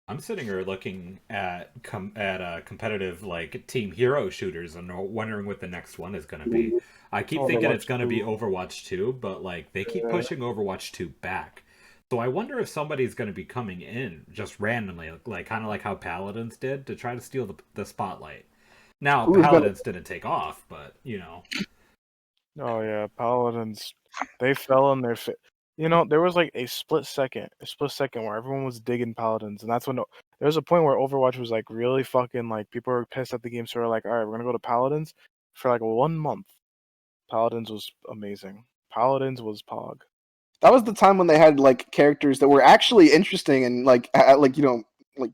I'm sitting here looking at competitive like team hero shooters and wondering what the next one is going to be. I keep thinking it's Overwatch going to be 2. Overwatch 2, but like they keep Yeah. pushing Overwatch 2 back. So I wonder if somebody's going to be coming in just randomly, like kind of like how Paladins did to try to steal the spotlight. Now Who's gonna? Paladins didn't take off, but you know. Oh yeah, Paladins. They fell in their fit. There was like a split second where everyone was digging Paladins, and that's when there was a point where Overwatch was like really fucking like people were pissed at the game, so they're like, all right, we're gonna go to Paladins for like 1 month. Paladins was amazing. Paladins was Pog. That was the time when they had like characters that were actually interesting and like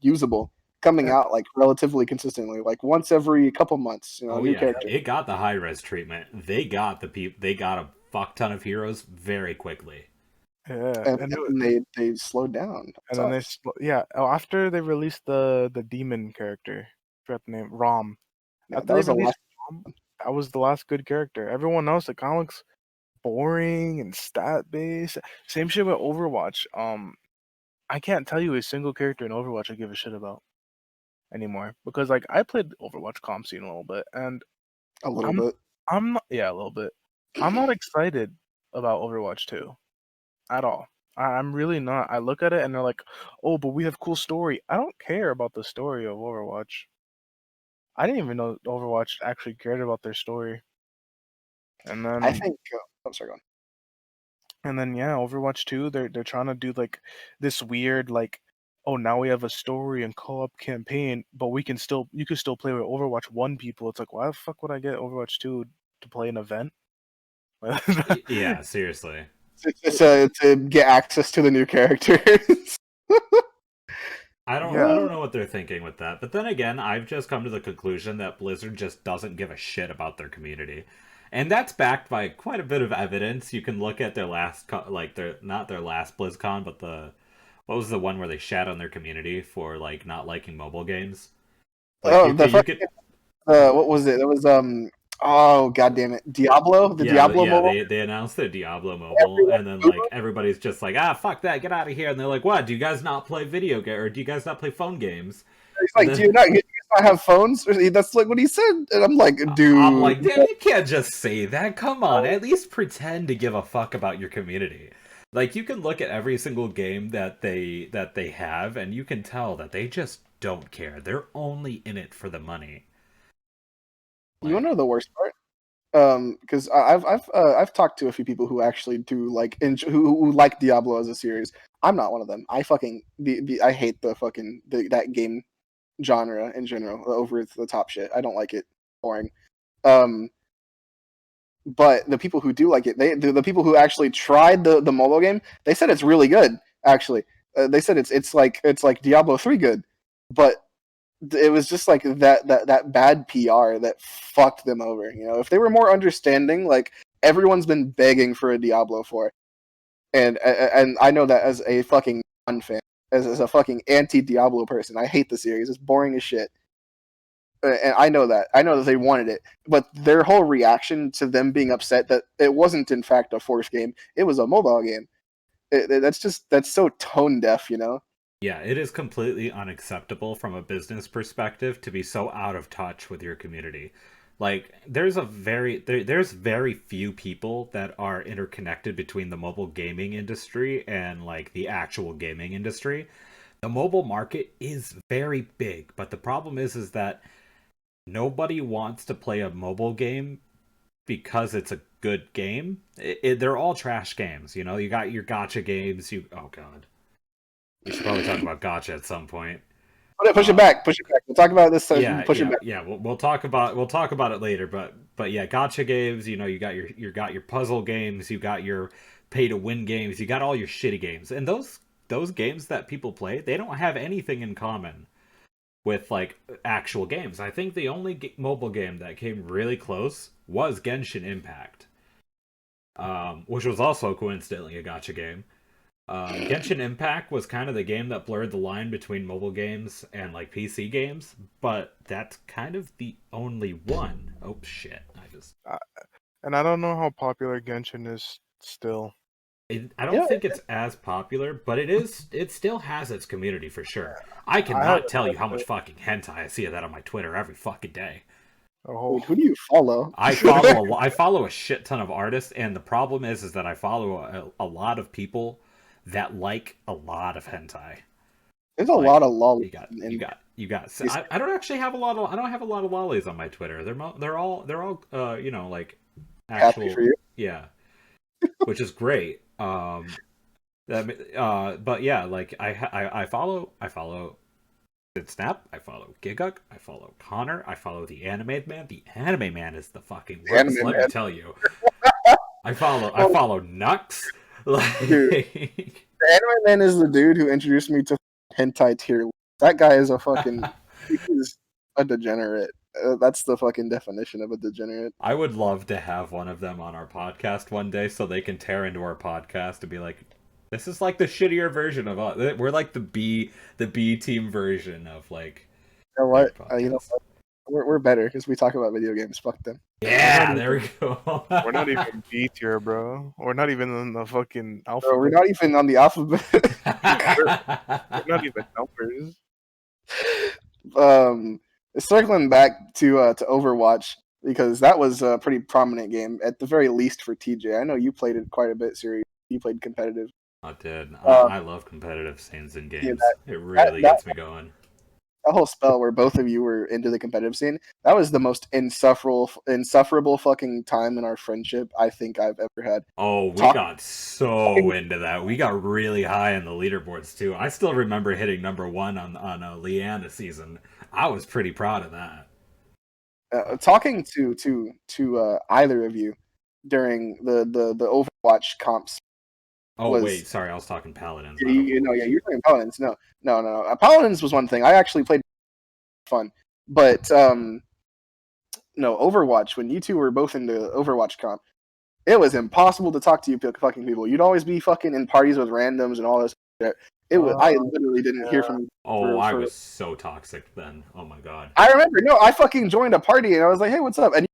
usable coming Yeah, out like relatively consistently, like once every couple months. Oh New yeah, character. it got the high res treatment. They got a fuck ton of heroes very quickly. yeah, And then they slowed down. That and then sucks. after they released the demon character, I forgot the name, Rom. Yeah, After that they was the released last. Rom, that was the last good character. Everyone else, the comics boring and stat based. Same shit with Overwatch. I can't tell you a single character in Overwatch I give a shit about anymore because like I played Overwatch comp scene a little bit and A little I'm bit. I'm not, yeah, a little bit. I'm not excited about Overwatch 2 at all. I'm really not. I look at it and they're like, "Oh, but we have cool story." I don't care about the story of Overwatch. I didn't even know Overwatch actually cared about their story. And I then think. I'm sorry, go on. yeah, Overwatch 2, they're trying to do like this weird like, oh, now we have a story and co-op campaign, but you can still play with Overwatch 1 people. It's like, why the fuck would I get Overwatch 2 to play an event? Yeah, seriously. To get access to the new characters. I don't Yeah. know what they're thinking with that. But then again, I've just come to the conclusion that Blizzard just doesn't give a shit about their community. And that's backed by quite a bit of evidence. You can look at their last like their not their last BlizzCon, but the what was the one where they shat on their community for like not liking mobile games? Like Oh, the you fucking could what was it? It was oh god damn it, Diablo, the yeah, Diablo yeah, mobile. they announced their Diablo mobile, Everyone and then booed like everybody's just like, ah, fuck that, get out of here. And they're like, what? Do you guys not play video game or do you guys not play phone games? He's And like, then do you guys not have phones? That's like what he said, and I'm like, I'm dude. like, damn, you can't just say that. Come on, at least pretend to give a fuck about your community. Like you can look at every single game that they have, and you can tell that they just don't care. They're only in it for the money. You want to Like, know the worst part? Because I've talked to a few people who actually do like who like Diablo as a series. I'm not one of them. I fucking I hate that game genre in general, over the top shit. I don't like it. Boring. Um, but the people who do like it, the people who actually tried the mobile game, they said it's really good. Actually, they said it's like Diablo 3 good, but it was just like that bad PR that fucked them over. If they were more understanding, like everyone's been begging for a Diablo 4, and I know that as a fucking fan, as a fucking anti Diablo person, I hate the series. It's boring as shit. And I know that. I know that they wanted it, but their whole reaction to them being upset that it wasn't in fact a Force game, it was a mobile game. That's so tone deaf. yeah, it is completely unacceptable from a business perspective to be so out of touch with your community. Like there's very few people that are interconnected between the mobile gaming industry and like the actual gaming industry. The mobile market is very big, but the problem is that nobody wants to play a mobile game because it's a good game. They're all trash games. You know, you got your gotcha games. Oh god, we should probably talk about gotcha at some point. Push it back. Push it back. We'll talk about this. Yeah, Push it yeah, back. yeah. We'll talk about it later. But yeah, gotcha games. You know, you got your puzzle games. You got your pay to win games. You got all your shitty games. And those games that people play, they don't have anything in common with like actual games. I think the only mobile game that came really close was Genshin Impact, which was also coincidentally a gotcha game. Genshin Impact was kind of the game that blurred the line between mobile games and like PC games, but that's kind of the only one. Oh shit! And I don't know how popular Genshin is still. I don't Yeah, think it's as popular, but it is. It still has its community for sure. I I cannot haven't tell you touched how much it. fucking hentai I see of that on my Twitter every fucking day. Oh, who do you follow? I follow a shit ton of artists, and the problem is that I follow a lot of people that like a lot of hentai. There's a lot Like of lol. you got. So I don't actually have a lot of. I don't have a lot of lollies on my Twitter. They're all you know, like Happy for actual, you. yeah, which is great. But yeah, like I follow Snap, I follow Giguk, I follow Connor, I follow the Anime Man. The Anime Man is the fucking worst, Anime let me man. tell you. I Oh, follow Nux. dude, Like the Anime Man is the dude who introduced me to hentai tier. That guy is a fucking. He's a degenerate. That's the fucking definition of a degenerate. I would love to have one of them on our podcast one day so they can tear into our podcast and be like, this is like the shittier version of us. We're like the B team version of like You know their what? podcast. We're better because we talk about video games. Fuck them. Yeah, even, there we go. we're not even B tier, bro. We're not even in the fucking Bro, we're alphabet. not even on the alphabet. We're not even numbers. um, Circling back to Overwatch because that was a pretty prominent game at the very least for TJ. I know you played it quite a bit, Siri. You played competitive. I did. Um, I love competitive scenes in yeah, games. It really gets me going. that whole spell where both of you were into the competitive scene, that was the most insufferable fucking time in our friendship I think I've ever had. Oh, we Talk, got so into that. We got really high on the leaderboards too. I still remember hitting #1 on a Leanna season. I was pretty proud of that. talking to either of you during the Overwatch comps Oh was wait, sorry, I was talking Paladins, not you know, yeah, Overwatch. you're playing Paladins. No. Paladins was one thing. I actually played fun, but no, Overwatch. When you two were both into Overwatch comp, it was impossible to talk to you fucking people. You'd always be fucking in parties with randoms and all this shit. It was. I literally didn't hear from you Oh, I for. was so toxic then. Oh my god. I remember. No, I fucking joined a party and I was like, "Hey, what's up?" And you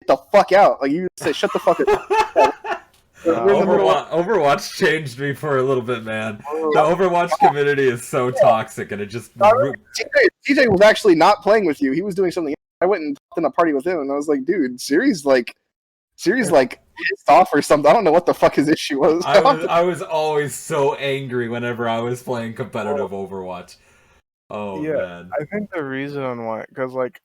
get the fuck out. Like you say, "Shut the fuck up." We're in the middle of. Overwatch changed me for a little bit, man. The Overwatch community is so toxic, and it just TJ was actually not playing with you. He was doing something. I went and talked in a party with him, and I was like, "Dude, Siri's like pissed off or something. I don't know what the fuck his issue was." I was always so angry whenever I was playing competitive Overwatch. Oh Yeah, man. I think the reason why, because like,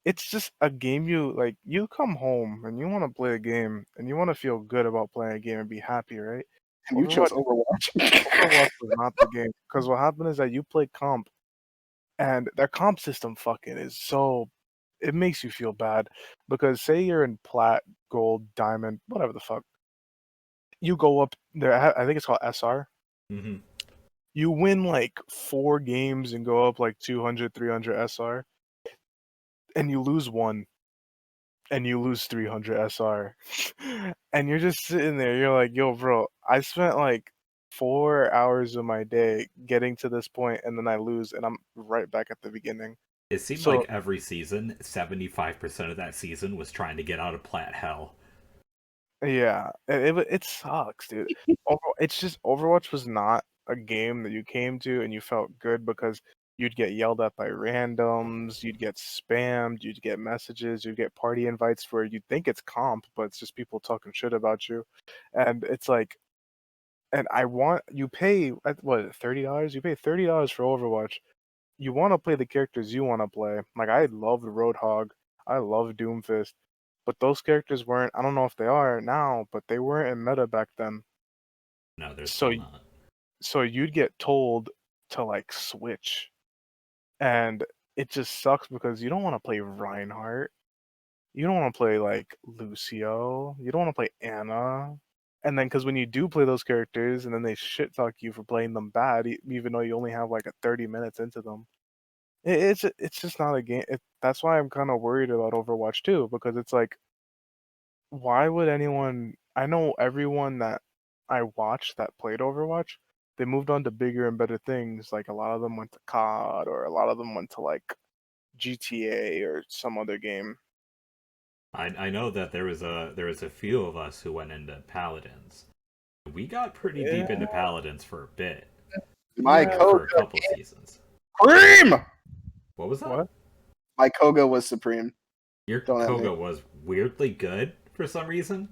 it's just a game you come home and you want to play a game and you want to feel good about playing a game and be happy, right? And you chose Overwatch. Overwatch was not the game because what happened is that you play comp and their comp system fucking is so it makes you feel bad because say you're in plat, gold, diamond, whatever the fuck, you go up there. I think it's called SR. hmm You win like 4 games and go up like 200, 300 SR, and you lose one and you lose 300 SR. And you're just sitting there, you're like, yo, bro, I spent like 4 hours of my day getting to this point, and then I lose, and I'm right back at the beginning. It seemed So, like every season, 75% of that season was trying to get out of plat hell. yeah, it sucks, dude. It's just Overwatch was not a game that you came to and you felt good because you'd get yelled at by randoms, you'd get spammed, you'd get messages, you'd get party invites where you'd think it's comp, but it's just people talking shit about you. And it's like, and I want you pay what $30? You pay $30 for Overwatch. You want to play the characters you want to play. Like I love Roadhog, I love Doomfist, but those characters weren't. I don't know if they are now, but they weren't in meta back then. No, they're So still not. so you'd get told to like switch, and it just sucks because you don't want to play Reinhardt. You don't want to play like Lucio. You don't want to play Anna. And then, because when you do play those characters, and then they shit talk you for playing them bad, even though you only have like a 30 minutes into them, it's just not a game. That's why I'm kind of worried about Overwatch too, because it's like, why would anyone? I know everyone that I watched that played Overwatch, they moved on to bigger and better things. Like a lot of them went to COD, or a lot of them went to like GTA or some other game. I know that there was a few of us who went into Paladins. We got pretty deep into Yeah, Paladins for a bit, My yeah. Koga for a couple seasons. Supreme. What was that? What? My Koga was supreme. Your Don't at me. Koga was weirdly good for some reason.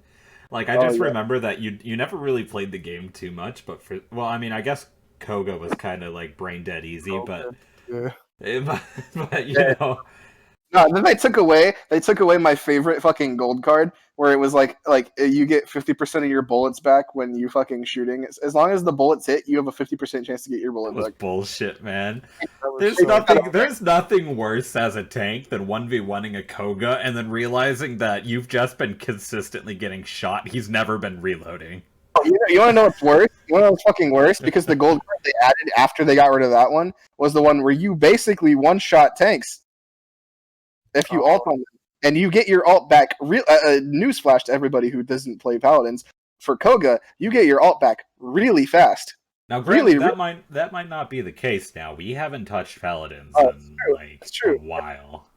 Like I Oh just yeah. remember that you never really played the game too much, but I mean I guess Koga was kind of like brain dead easy, but Okay. Yeah. but you Yeah. know. No, then they took away my favorite fucking gold card where it was like you get 50% of your bullets back when you fucking shooting. As long as the bullets hit, you have a 50% chance to get your That bullet was back. bullshit, man. That was There's so nothing. dumb. There's nothing worse as a tank than 1v1ing a Koga and then realizing that you've just been consistently getting shot. He's never been reloading. You want to know what's worse? You want to know what's fucking worse? Because the gold card they added after they got rid of that one was the one where you basically one-shot tanks if you ult Oh, on them, and you get your ult back. Newsflash to everybody who doesn't play Paladins: for Koga, you get your ult back really fast. Now, Really, granted, really. that might not be the case now. We haven't touched Paladins Oh, in it's like a true. while.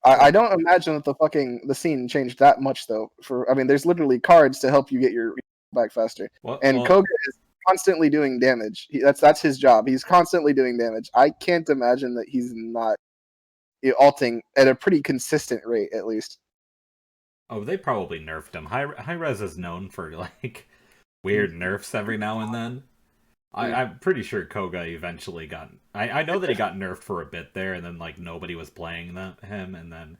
I don't imagine that the scene changed that much though. I mean, there's literally cards to help you get your back faster, and Well, Koga is constantly doing damage. That's his job. He's constantly doing damage. I can't imagine that he's not ulting at a pretty consistent rate, at least. oh, they probably nerfed him. High Res is known for like weird nerfs every now and then. I'm pretty sure Koga eventually got. I know that he got nerfed for a bit there, and then like nobody was playing him, and then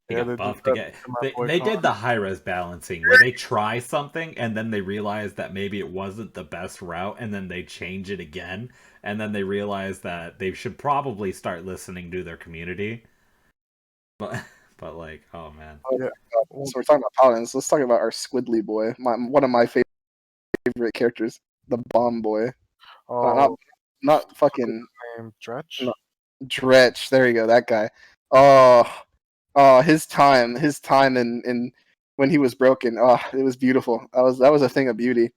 he yeah, got they did buffed that again. to my boy They Con. did the high res balancing where they try something and then they realize that maybe it wasn't the best route, and then they change it again, and then they realize that they should probably start listening to their community. But like, oh man, Oh Yeah. my god! So we're talking about paladins. Let's talk about our Squidly boy. One of my favorite characters, the Bomb Boy. Not not, Oh, not fuck was fucking his name? Dretch? no, Dretch. There you go. That guy. Oh, his time in when he was broken. Oh, it was beautiful. That was a thing of beauty.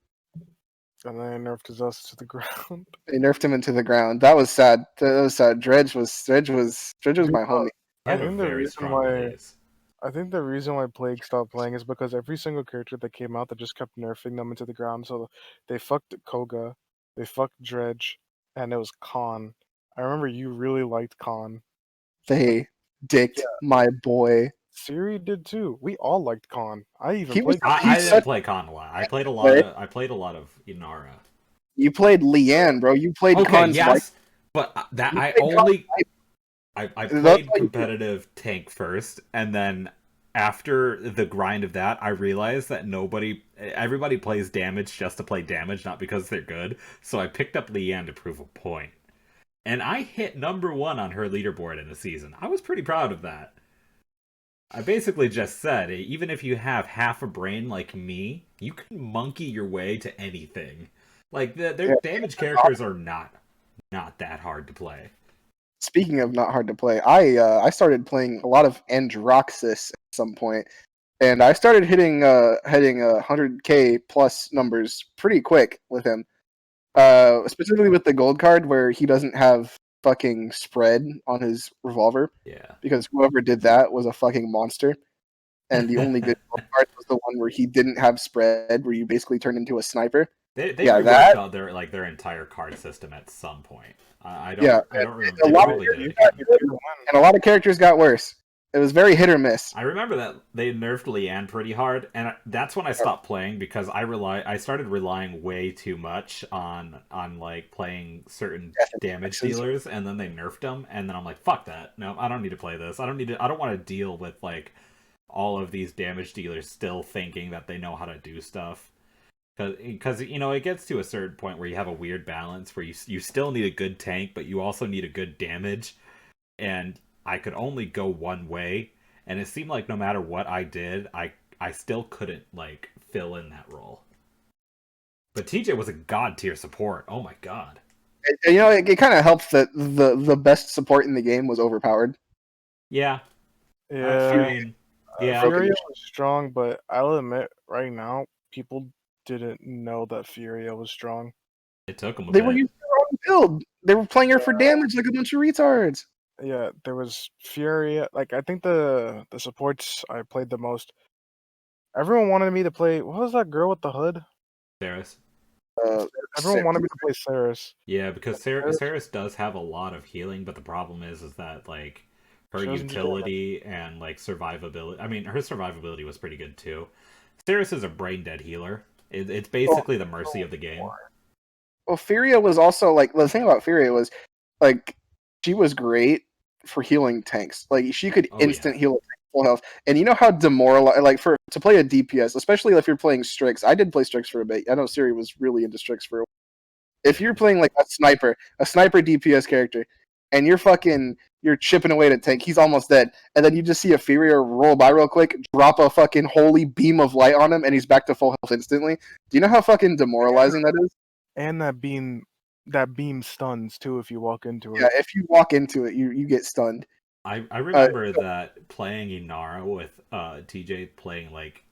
And then nerfed his ass to the ground. They nerfed him into the ground. That was sad. That was sad. Dredge was Dude, my homie. he I had a think the very reason strong why phase. I think the reason why Plague stopped playing is because every single character that came out, that just kept nerfing them into the ground. So they fucked Koga, they fucked Dredge, and it was Khan. I remember you really liked Khan. They dicked Yeah, my boy. Siri did too. We all liked Khan. I even He was played Khan. I he's didn't such play Con a lot. I played a lot a of Inara. You played Leanne, bro. You played Okay, Khan's wife. yes, but that You I played Khan's only wife. I That's played why you competitive tank first, and then after the grind of that, I realized that everybody plays damage just to play damage, not because they're good. So I picked up Leanne to prove a point, and I hit #1 on her leaderboard in the season. I was pretty proud of that. I basically just said, even if you have half a brain like me, you can monkey your way to anything. Like their yeah. damage characters are not that hard to play. Speaking of not hard to play, I started playing a lot of Androxus at some point, and I started hitting 100K plus numbers pretty quick with him. Specifically with the gold card where he doesn't have fucking spread on his revolver, Yeah. because whoever did that was a fucking monster. And the only good gold card was the one where he didn't have spread, where you basically turned into a sniper. They Yeah, reworked that. all their entire card system at some point. Yeah, I don't remember. a They lot of probably did it You again. got you did win. and a lot of characters got worse. It was very hit or miss. I remember that they nerfed Leanne pretty hard, and that's when I stopped playing because I started relying way too much on like playing certain damage dealers, and then they nerfed them, and then I'm like, fuck that. No, I don't need to play this. I don't want to deal with like all of these damage dealers still thinking that they know how to do stuff. Because it gets to a certain point where you have a weird balance where you still need a good tank, but you also need a good damage. And I could only go one way, and it seemed like no matter what I did, I still couldn't like fill in that role. But TJ was a god tier support. Oh my god. It kind of helps that the best support in the game was overpowered. Yeah. Yeah, Yeah. Furia was strong, but I'll admit right now, people didn't know that Furia was strong. It took them a They bit. were using their own build. They were playing her for damage like a bunch of retards. Yeah, there was Furia. Like I think the supports I played the most. Everyone wanted me to play. What was that girl with the hood? Saris. Everyone wanted me to play Saris. Yeah, because Saris does have a lot of healing, but the problem is that like her She doesn't do utility and like survivability. I mean, her survivability was pretty good too. Saris is a brain dead healer. It's basically the mercy of the game. Well, Furia was also like the thing about Furia was like she was great for healing tanks. Like she could instant heal a tank full health. And you know how demoralizing like to play a DPS, especially if you're playing Strix. I did play Strix for a bit. I know Siri was really into Strix for a while. If you're playing like a sniper DPS character, and you're chipping away at a tank, he's almost dead, and then you just see a Furia roll by real quick, drop a fucking holy beam of light on him, and he's back to full health instantly. Do you know how fucking demoralizing that is? And that beam stuns too if you walk into it. Yeah, if you walk into it, you get stunned. I remember that playing Inara with TJ playing like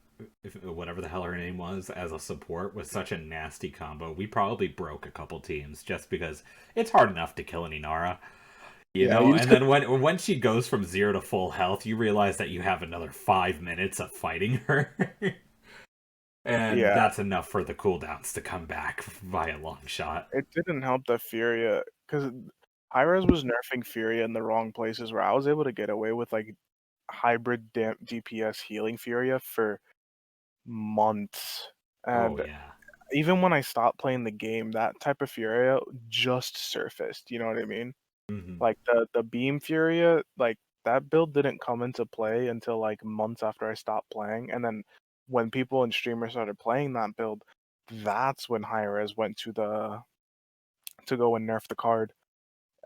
whatever the hell her name was as a support was such a nasty combo. We probably broke a couple teams just because it's hard enough to kill an Inara. You know, and then when she goes from 0 to full health, you realize that you have another 5 minutes of fighting her. And that's enough for the cooldowns to come back by a long shot. It didn't help that Furia, because Hi-Rez was nerfing Furia in the wrong places where I was able to get away with like hybrid DPS healing Furia for months. And even when I stopped playing the game, that type of Furia just surfaced. You know what I mean? Mm-hmm. Like the Beam Furia, like that build didn't come into play until like months after I stopped playing. And then when people and streamers started playing that build, that's when Hi-Rez went to go and nerf the card.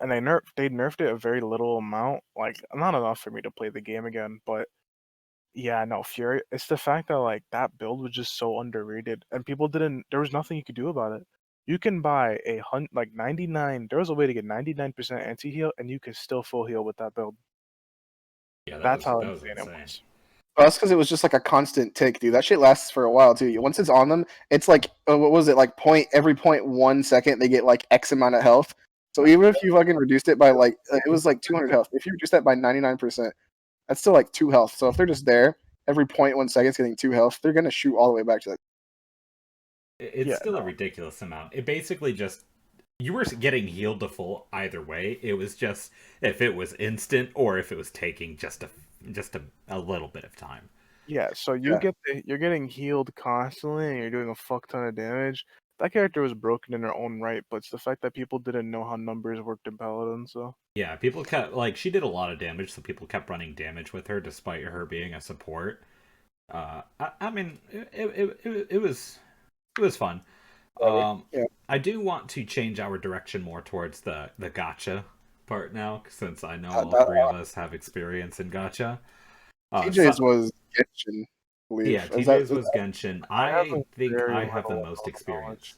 And they nerfed it a very little amount, like not enough for me to play the game again, but yeah, no, Fury. It's the fact that like that build was just so underrated, and people didn't. There was nothing you could do about it. You can buy like 99. There was a way to get 99% anti heal, and you could still full heal with that build. Yeah, that's how that was insane insane. it was. Well, that's because it was just like a constant tick, dude. That shit lasts for a while too. Once it's on them, it's like what was it like? Every 0.1 second they get like X amount of health. So even if you fucking reduced it by like it was like 200 health. If you reduce that by 99%, that's still like 2 health. So if they're just there every 0.1 seconds getting 2 health, they're gonna shoot all the way back to that. It's still a ridiculous amount. It basically just you were getting healed to full either way. It was just if it was instant or if it was taking just a little bit of time. Yeah, so you're getting healed constantly and you're doing a fuck ton of damage. That character was broken in her own right, but it's the fact that people didn't know how numbers worked in Paladin, so yeah, people kept like she did a lot of damage, so people kept running damage with her despite her being a support. I mean, it was fun. I do want to change our direction more towards the gacha part now, since I know all 3 of us have experience in gacha. TJ's was Genshin, I believe. Yeah, TJ's was Genshin. I think I have the most experience.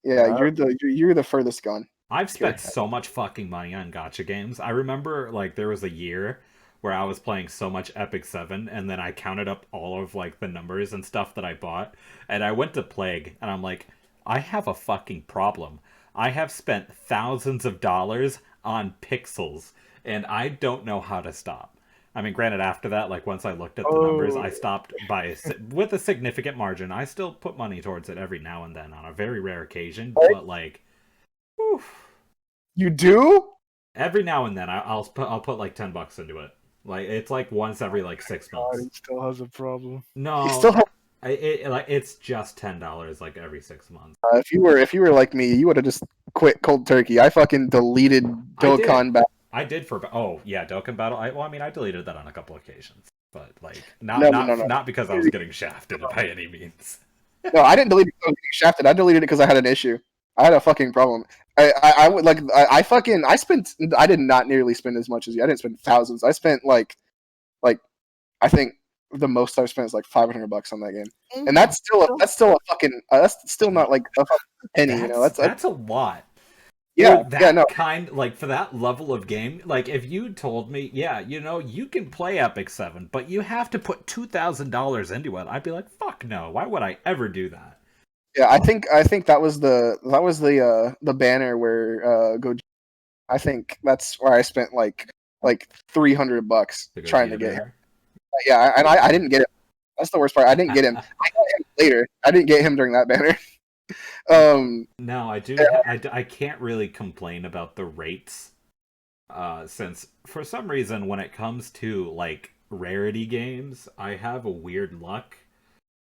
Yeah, you're the furthest gone. I've spent so much fucking money on gacha games. I remember like there was a year where I was playing so much Epic 7 and then I counted up all of like the numbers and stuff that I bought and I went to Plague and I'm like, I have a fucking problem. I have spent thousands of dollars on pixels and I don't know how to stop. I mean, granted, after that, like once I looked at the numbers, I stopped with a significant margin. I still put money towards it every now and then on a very rare occasion, but like, oof. You do? Every now and then, I'll put like $10 into it. Like it's like once every like 6 months. God, he still has a problem. No, he still has... it's just $10 like every 6 months. If you were like me, you would have just quit cold turkey. I fucking deleted Dokkan back. I did for Dokkan Battle. I deleted that on a couple occasions. But like, No, no, no, no. not because I was getting shafted by any means. No, I didn't delete it because I was getting shafted. I deleted it because I had an issue. I had a fucking problem. I would like I fucking I spent I did not nearly spend as much as you. I didn't spend thousands. I spent like I think the most I've spent is like $500 on that game, and that's still a fucking that's still not like a fucking penny. You know, That's a lot. For yeah, yeah, that no, kind, like for that level of game, like if you told me, yeah, you know, you can play Epic 7, but you have to put $2,000 into it, I'd be like, fuck no, why would I ever do that? yeah. I think that was the banner where go. I think that's where I spent like $300 The trying Gogeta to get him. banner? Yeah, and I didn't get it. That's the worst part. I didn't get him. I got him later. I didn't get him during that banner. No, I can't really complain about the rates, since for some reason when it comes to like rarity games, I have a weird luck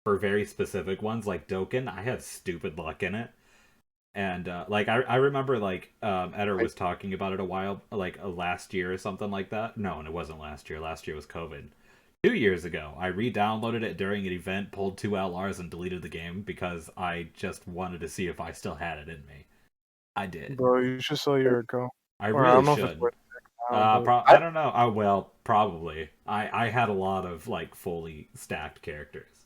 for very specific ones like Dokkan. I have stupid luck in it. And like I remember like Eder was talking about it a while like last year or something like that. No, and it wasn't last year. Last year was COVID. 2 years ago, I re-downloaded it during an event, pulled two LRs, and deleted the game because I just wanted to see if I still had it in me. I did. Bro, you should sell your account. I Or I really don't know if it's should. worth it now, but I don't know. Oh well, probably. I had a lot of like fully stacked characters.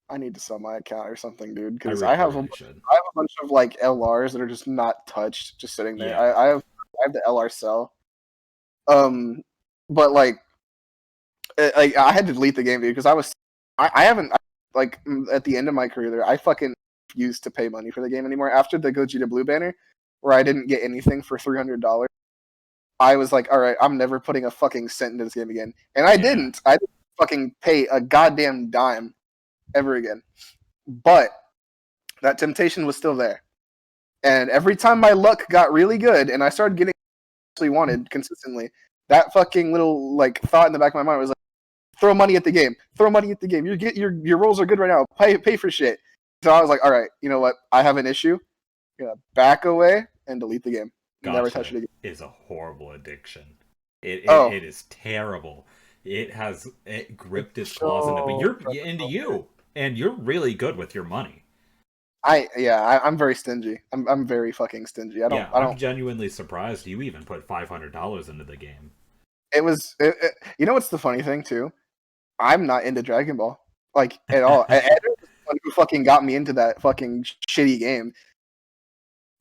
I need to sell my account or something, dude, I because really, I really should. I have a bunch of like LRs that are just not touched, just sitting there. Yeah. I have the LR cell. But like I had to delete the game, dude, because I haven't at the end of my career there, I fucking refused to pay money for the game anymore. After the Gogeta Blue banner, where I didn't get anything for $300, I was like, all right, I'm never putting a fucking cent into this game again, and I Yeah. didn't. I didn't fucking pay a goddamn dime ever again. But that temptation was still there, and every time my luck got really good and I started getting what I actually wanted consistently, that fucking little like thought in the back of my mind was like, throw money at the game. Throw money at the game. Your rolls are good right now. Pay for shit. So I was like, all right, you know what? I have an issue. I'm gonna back away and delete the game. Never touch Gotcha it again. is a horrible addiction. Oh, It is terrible. It gripped its claws into, but you're into you, and you're really good with your money. I'm very stingy. I'm very fucking stingy. Yeah, I I'm don't. genuinely surprised you even put $500 into the game. You know what's the funny thing too? I'm not into Dragon Ball like at all. Ed was the one who fucking got me into that fucking shitty game.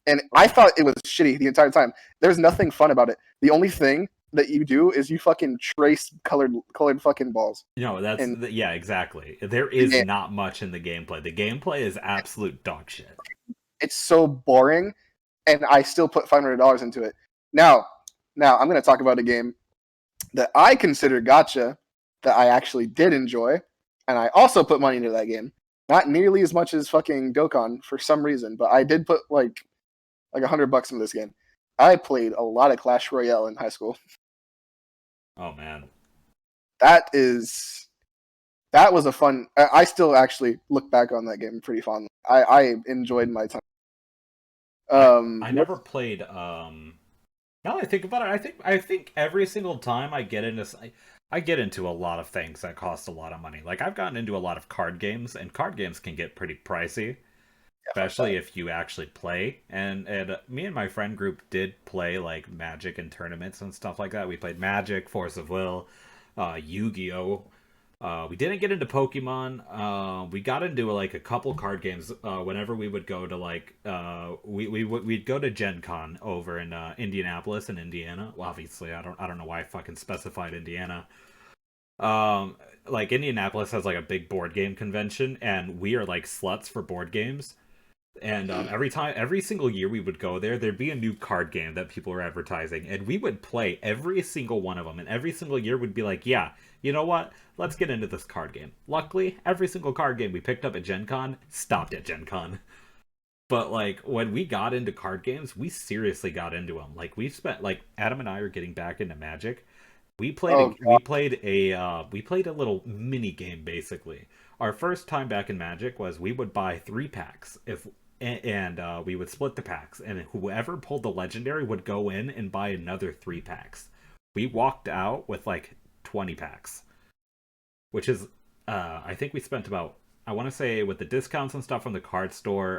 And I thought it was shitty the entire time. There's nothing fun about it. The only thing that you do is you fucking trace colored fucking balls. No, And yeah, exactly. There is yeah, not much in the gameplay. The gameplay is absolute dog shit. it's so boring, and I still put $500 into it. Now I'm gonna talk about a game that I consider gotcha that I actually did enjoy, and I also put money into that game. Not nearly as much as fucking Dokkan for some reason, but I did put like $100 into this game. I played a lot of Clash Royale in high school. Oh man. That was a fun. I still actually look back on that game pretty fondly. I enjoyed my time. I never played now that I think about it, I think every single time I get into a lot of things that cost a lot of money. Like I've gotten into a lot of card games, and card games can get pretty pricey, especially if you actually play. And me and my friend group did play like Magic and tournaments and stuff like that. We played Magic, Force of Will, Yu-Gi-Oh. We didn't get into Pokemon. We got into like a couple card games. Whenever we would go to like we'd go to Gen Con over in Indianapolis in Indiana. Well, obviously, I don't know why I fucking specified Indiana. Like Indianapolis has like a big board game convention, and we are like sluts for board games. And every single year we would go there, there'd be a new card game that people were advertising, and we would play every single one of them. And every single year we'd be like, yeah, you know what? Let's get into this card game. Luckily, every single card game we picked up at Gen Con stopped at Gen Con. But like when we got into card games, we seriously got into them. Like we've spent like Adam and I are getting back into Magic. We played a little mini game basically. Our first time back in Magic was we would buy 3 packs and we would split the packs, and whoever pulled the legendary would go in and buy another 3 packs. We walked out with like 20 packs, which is I think we spent about, I want to say with the discounts and stuff from the card store,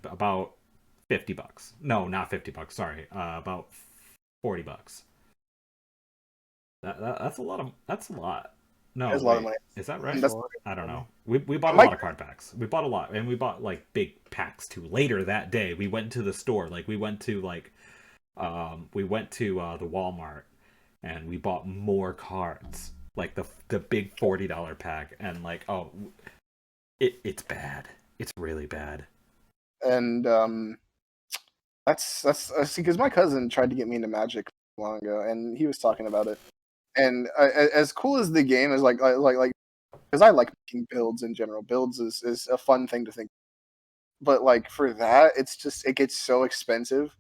about $50. No, not $50. Sorry, about $40. That's a lot of, that's a lot. No, That's a lot of wait, money. is that And right? that's I don't know. We bought a Mike. lot of card packs. We bought a lot, and we bought like big packs too. Later that day, we went to the store. Like we went to the Walmart, and we bought more cards, like the big $40 pack, and like, oh, it's bad. It's really bad. And that's see, because my cousin tried to get me into Magic long ago, and he was talking about it. And as cool as the game is, like, because I like making builds in general. Builds is a fun thing to think. But like for that, it's just it gets so expensive,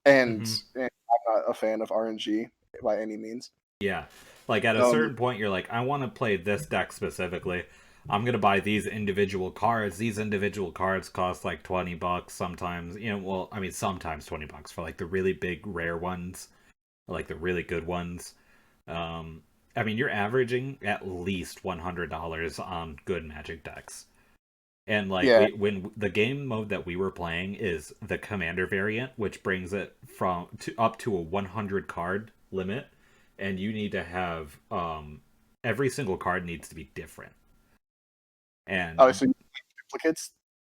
and, Hmm. and I'm not a fan of RNG by any means. Yeah, like at a Um, certain point, you're like, I want to play this deck specifically. I'm gonna buy these individual cards. These individual cards cost like $20 sometimes. You know, well, I mean, sometimes $20 for like the really big rare ones, like the really good ones. Um, I mean, you're averaging at least $100 on good Magic decks. And like yeah. when the game mode that we were playing is the commander variant, which brings it from to up to a 100 card limit, and you need to have every single card needs to be different. Oh, And so you duplicates?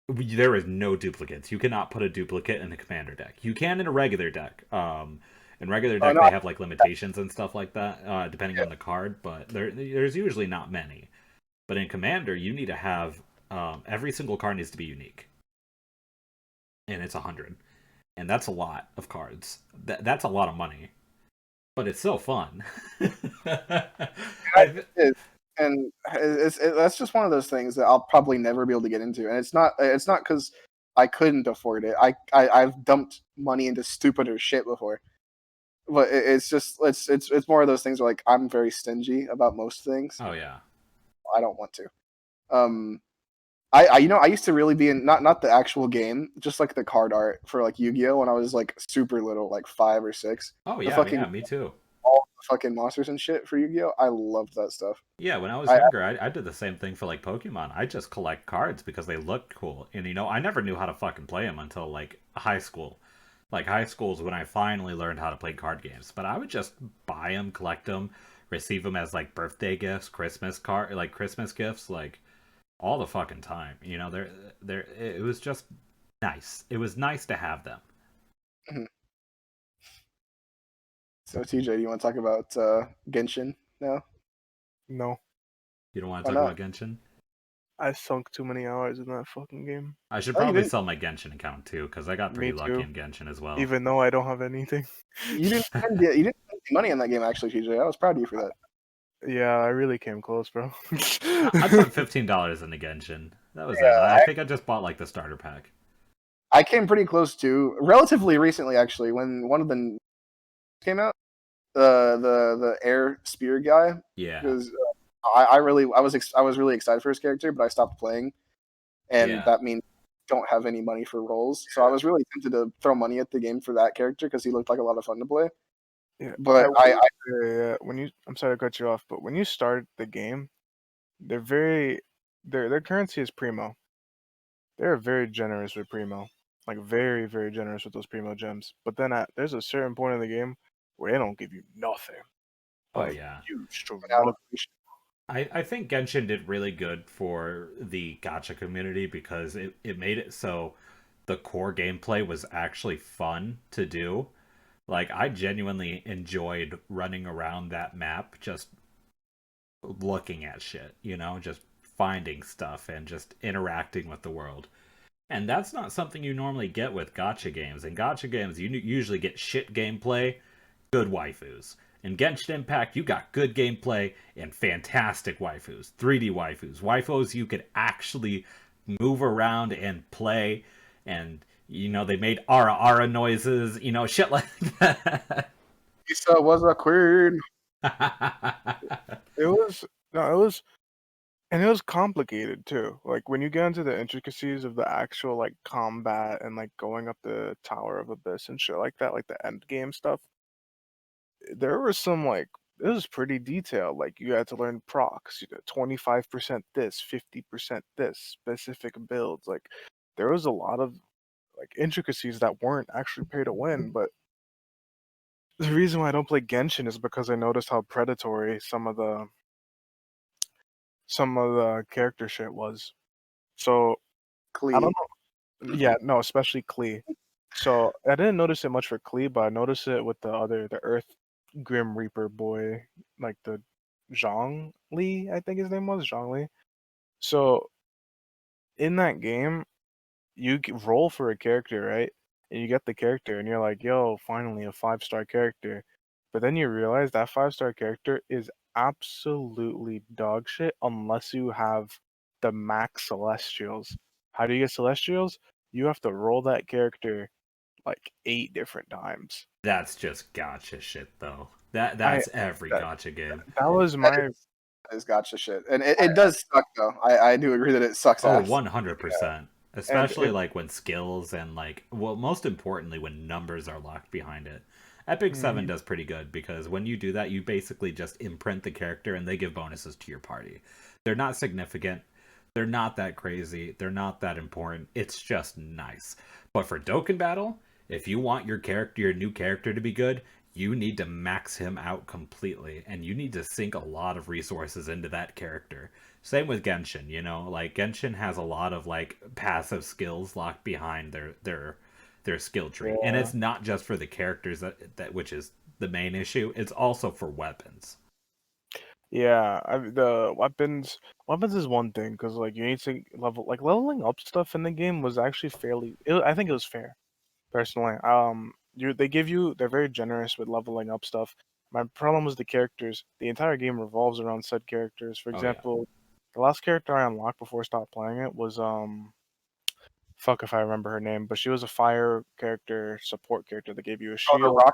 there is no duplicates. You cannot put a duplicate in a commander deck. You can in a regular deck. In regular Oh deck no. they have like limitations and stuff like that, depending Yeah. on the card, but there's usually not many. But in commander, you need to have every single card needs to be unique, and it's 100, and that's a lot of cards. That's a lot of money, but it's so fun. I, It is. And that's just one of those things that I'll probably never be able to get into. And it's not because I couldn't afford it. I've dumped money into stupider shit before. But it's just it's more of those things where like I'm very stingy about most things. oh yeah, I don't want to. Um, I used to really be in not the actual game, just like the card art for like Yu-Gi-Oh when I was like super little, like 5 or 6. oh The yeah, fucking yeah, me too. all the fucking monsters and shit for Yu-Gi-Oh. I loved that stuff. Yeah, when I was I younger, I did the same thing for like Pokemon. I just collect cards because they look cool, and I never knew how to fucking play them until like high school. Like high school is when I finally learned how to play card games. But I would just buy them, collect them, receive them as like birthday gifts, Christmas gifts, like all the fucking time. They're it was just nice. It was nice to have them. Mhm. So TJ, you want to talk about Genshin now? No, You don't want to Why talk not? about Genshin? I sunk too many hours in that fucking game. I should Oh, you probably didn't sell my Genshin account too, because I got pretty Me lucky too. in Genshin as well. Even though I don't have anything. you didn't spend any money on that game actually, TJ. I was proud of you for that. Yeah, I really came close, bro. I put $15 into Genshin. That was it. Yeah, I think I just bought like the starter pack. I came pretty close to relatively recently actually when one of the came out, the air spear guy, Yeah, because I was really excited for his character, but I stopped playing, and yeah. that means I don't have any money for rolls. So I was really tempted to throw money at the game for that character because he looked like a lot of fun to play. Yeah, But yeah, when you, I'm sorry to cut you off, but when you start the game, they're very, their currency is primo. They're very generous with primo, like very, very generous with those primo gems. But then there's a certain point in the game where they don't give you nothing. Oh Like yeah. you out struggle. of I think Genshin did really good for the gacha community because it made it so the core gameplay was actually fun to do. Like I genuinely enjoyed running around that map just looking at shit, just finding stuff and just interacting with the world. And that's not something you normally get with gacha games. In gacha games, you usually get shit gameplay, good waifus. In Genshin Impact, you got good gameplay and fantastic waifus, 3D waifus you could actually move around and play. And they made ara ara noises, shit like that. Lisa was a queen. It was no, it was, and it was complicated too. Like when you get into the intricacies of the actual like combat and like going up the Tower of Abyss and shit like that, like the end game stuff. There were some like it was pretty detailed. Like you had to learn procs, 25% this, 50% this, specific builds. Like there was a lot of like intricacies that weren't actually pay to win. But the reason why I don't play Genshin is because I noticed how predatory some of the character shit was. So I Klee. don't know. Yeah, no, especially Klee. So I didn't notice it much for Klee, but I noticed it with the Earth Grim Reaper boy, like the Zhang Li, I think his name was Zhang Li. So in that game, you roll for a character, right? And you get the character, and you're like, "Yo, finally a 5-star character." But then you realize that 5-star character is absolutely dog shit unless you have the max Celestials. How do you get Celestials? You have to roll that character like 8 different times. That's just gotcha shit, though. I That's every that gotcha game. that was That my is gotcha shit, and it does suck though. I do agree that it sucks Oh, ass. 100%. and Especially it like when skills and like, well, most importantly when numbers are locked behind it. Epic 7 mhm, does pretty good because when you do that, you basically just imprint the character and they give bonuses to your party. They're not significant. They're not that crazy. They're not that important. It's just nice. But for Dokkan Battle, if you want your new character to be good, you need to max him out completely and you need to sink a lot of resources into that character. Same with Genshin, like Genshin has a lot of like passive skills locked behind their skill tree. And yeah. it's not just for the characters that which is the main issue, it's also for weapons. Yeah, the weapons is one thing because like you need to leveling up stuff in the game was actually I think it was fair personally. They're very generous with leveling up stuff. My problem was the characters. The entire game revolves around said characters. For Oh yeah. example, the last character I unlocked before I stopped playing it was fuck if I remember her name, but she was a fire character, support character that gave you a Oh, the shield. rock.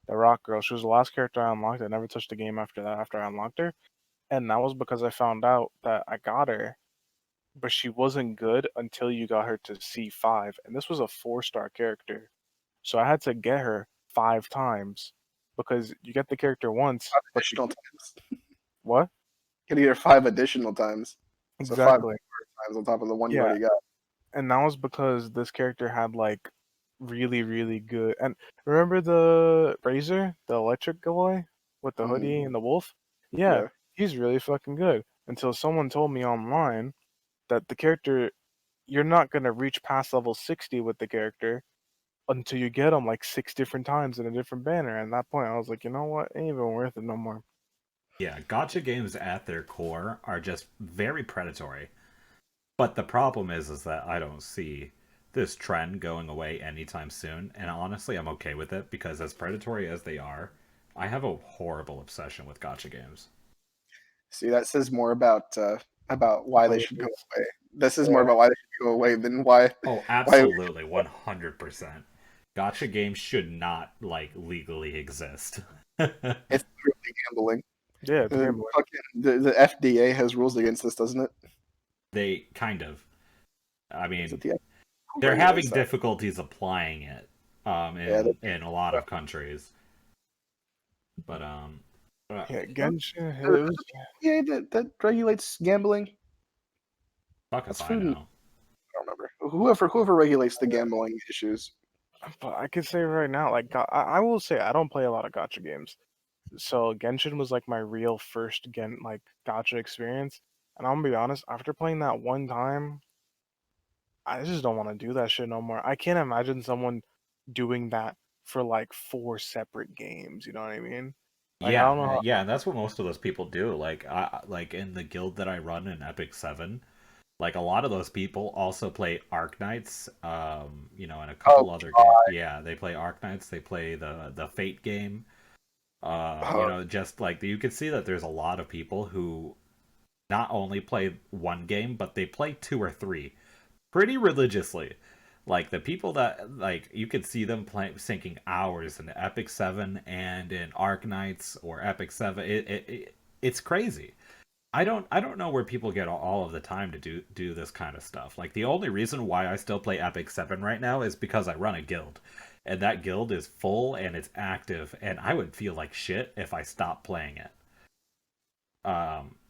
The rock girl. She was the last character I unlocked. I never touched the game after that. After I unlocked her. And that was because I found out that I got her, but she wasn't good until you got her to C5. And this was a 4-star character. So I had to get her 5 times because you get the character once, but you. Additional times. What? Can either 5 additional times. So 5 Exactly. times on top of the one you Yeah. already got. And that was because this character had like really, really good. And remember the Razor, the electric boy with the Mhm. hoodie and the wolf? Yeah, Yeah. he's really fucking good. Until someone told me online that the character you're not gonna reach past level 60 with the character until you get him like 6 different times in a different banner. And at that point, I was like, you know what? Ain't even worth it no more. Yeah, gotcha games at their core are just very predatory. But the problem is that I don't see this trend going away anytime soon, and honestly, I'm okay with it because as predatory as they are, I have a horrible obsession with gotcha games. See, that says more about why they should go Players. away. This is more Yeah. about why they should go away than Oh, why absolutely, 100%. Gotcha games should not like legally exist. it's purely gambling. Yeah, it's Uh, gambling. the FDA has rules against this, doesn't it? They kind of. I Is it mean, the FDA? Who they're having regulates that? difficulties applying it Yeah, in a lot of countries. But uh, Yeah, Genshin. the It was. FDA that regulates gambling. fuck if That's I food and know. I don't remember. Whoever regulates the gambling issues. But I could say right now, like, I will say I don't play a lot of gotcha games. So Genshin was like my real first like gotcha experience. And I'm gonna be honest, after playing that one time, I just don't want to do that shit no more. I can't imagine someone doing that for like 4 separate games. You know what I mean? Like I don't know. Yeah, and that's what most of those people do. Like in the guild that I run in Epic 7, like a lot of those people also play Arknights, and a Oh, couple other games. Yeah, they play Arknights, they play the Fate game. uh, Just like you can see that there's a lot of people who not only play one game, but they play two or three pretty religiously. Like the people that like you could see them playing sinking hours in Epic 7 and in Arknights or Epic 7. It's crazy. I don't know where people get all of the time to do this kind of stuff. Like the only reason why I still play Epic 7 right now is because I run a guild. and that guild is full and it's active, and I would feel like shit if I stopped playing it.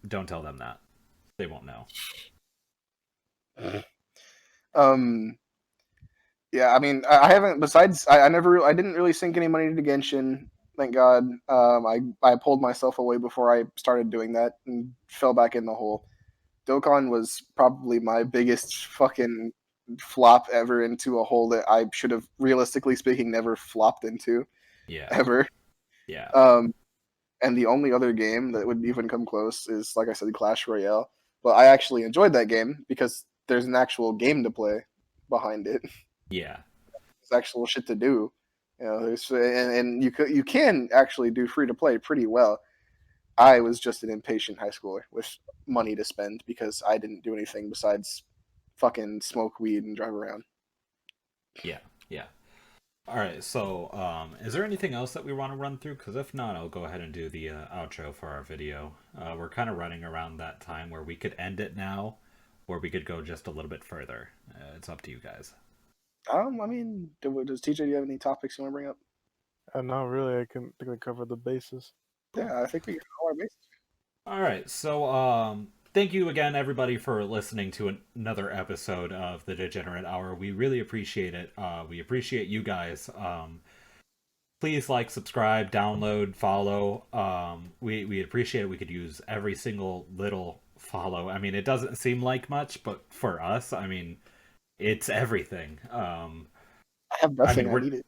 Don't tell them that. They won't know. Um, yeah, I mean, I haven't. Besides, I didn't really sink any money into Genshin. Thank God. I pulled myself away before I started doing that and fell back in the hole. Dokkan was probably my biggest fucking flop ever into a hole that I should have, realistically speaking, never flopped into Yeah. ever. Yeah. Um, and the only other game that would even come close is, like I said, Clash Royale. But I actually enjoyed that game because there's an actual game to play behind it. Yeah. There's actual shit to do. You know, and you can actually do free to play pretty well. I was just an impatient high schooler with money to spend because I didn't do anything besides fucking smoke weed and drive around. Yeah. Yeah. All right. So, is there anything else that we want to run through? Because if not, I'll go ahead and do the outro for our video. We're kind of running around that time where we could end it now, or we could go just a little bit further. It's up to you guys. I mean, does TJ, do you have any topics you want to bring up? Not really. I think I covered the bases. Yeah, I think we got all our bases. All right. So, thank you again, everybody, for listening to another episode of the Degenerate Hour. We really appreciate it. We appreciate you guys. Please like, subscribe, download, follow. We appreciate it. We could use every single little follow. I mean, it doesn't seem like much, but for us, I mean, it's everything. I have I mean, nothing. I need it.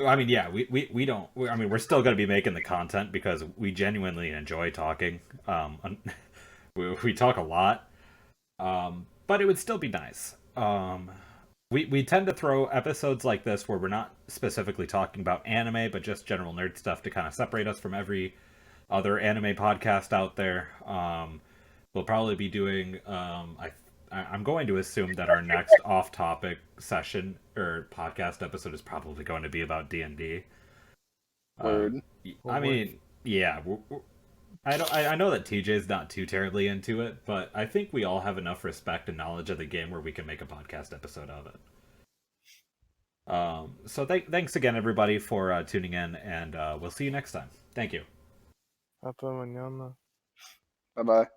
I mean, yeah, we don't. I mean, we're still going to be making the content because we genuinely enjoy talking. We talk a lot, but it would still be nice. We tend to throw episodes like this where we're not specifically talking about anime, but just general nerd stuff to kind of separate us from every other anime podcast out there. We'll probably be doing. I'm going to assume that our next off-topic session or podcast episode is probably going to be about D&D. Word. I mean, yeah. I know that TJ's not too terribly into it, but I think we all have enough respect and knowledge of the game where we can make a podcast episode of it. So thanks again, everybody, for tuning in, and we'll see you next time. Thank you. Hasta mañana. Bye bye.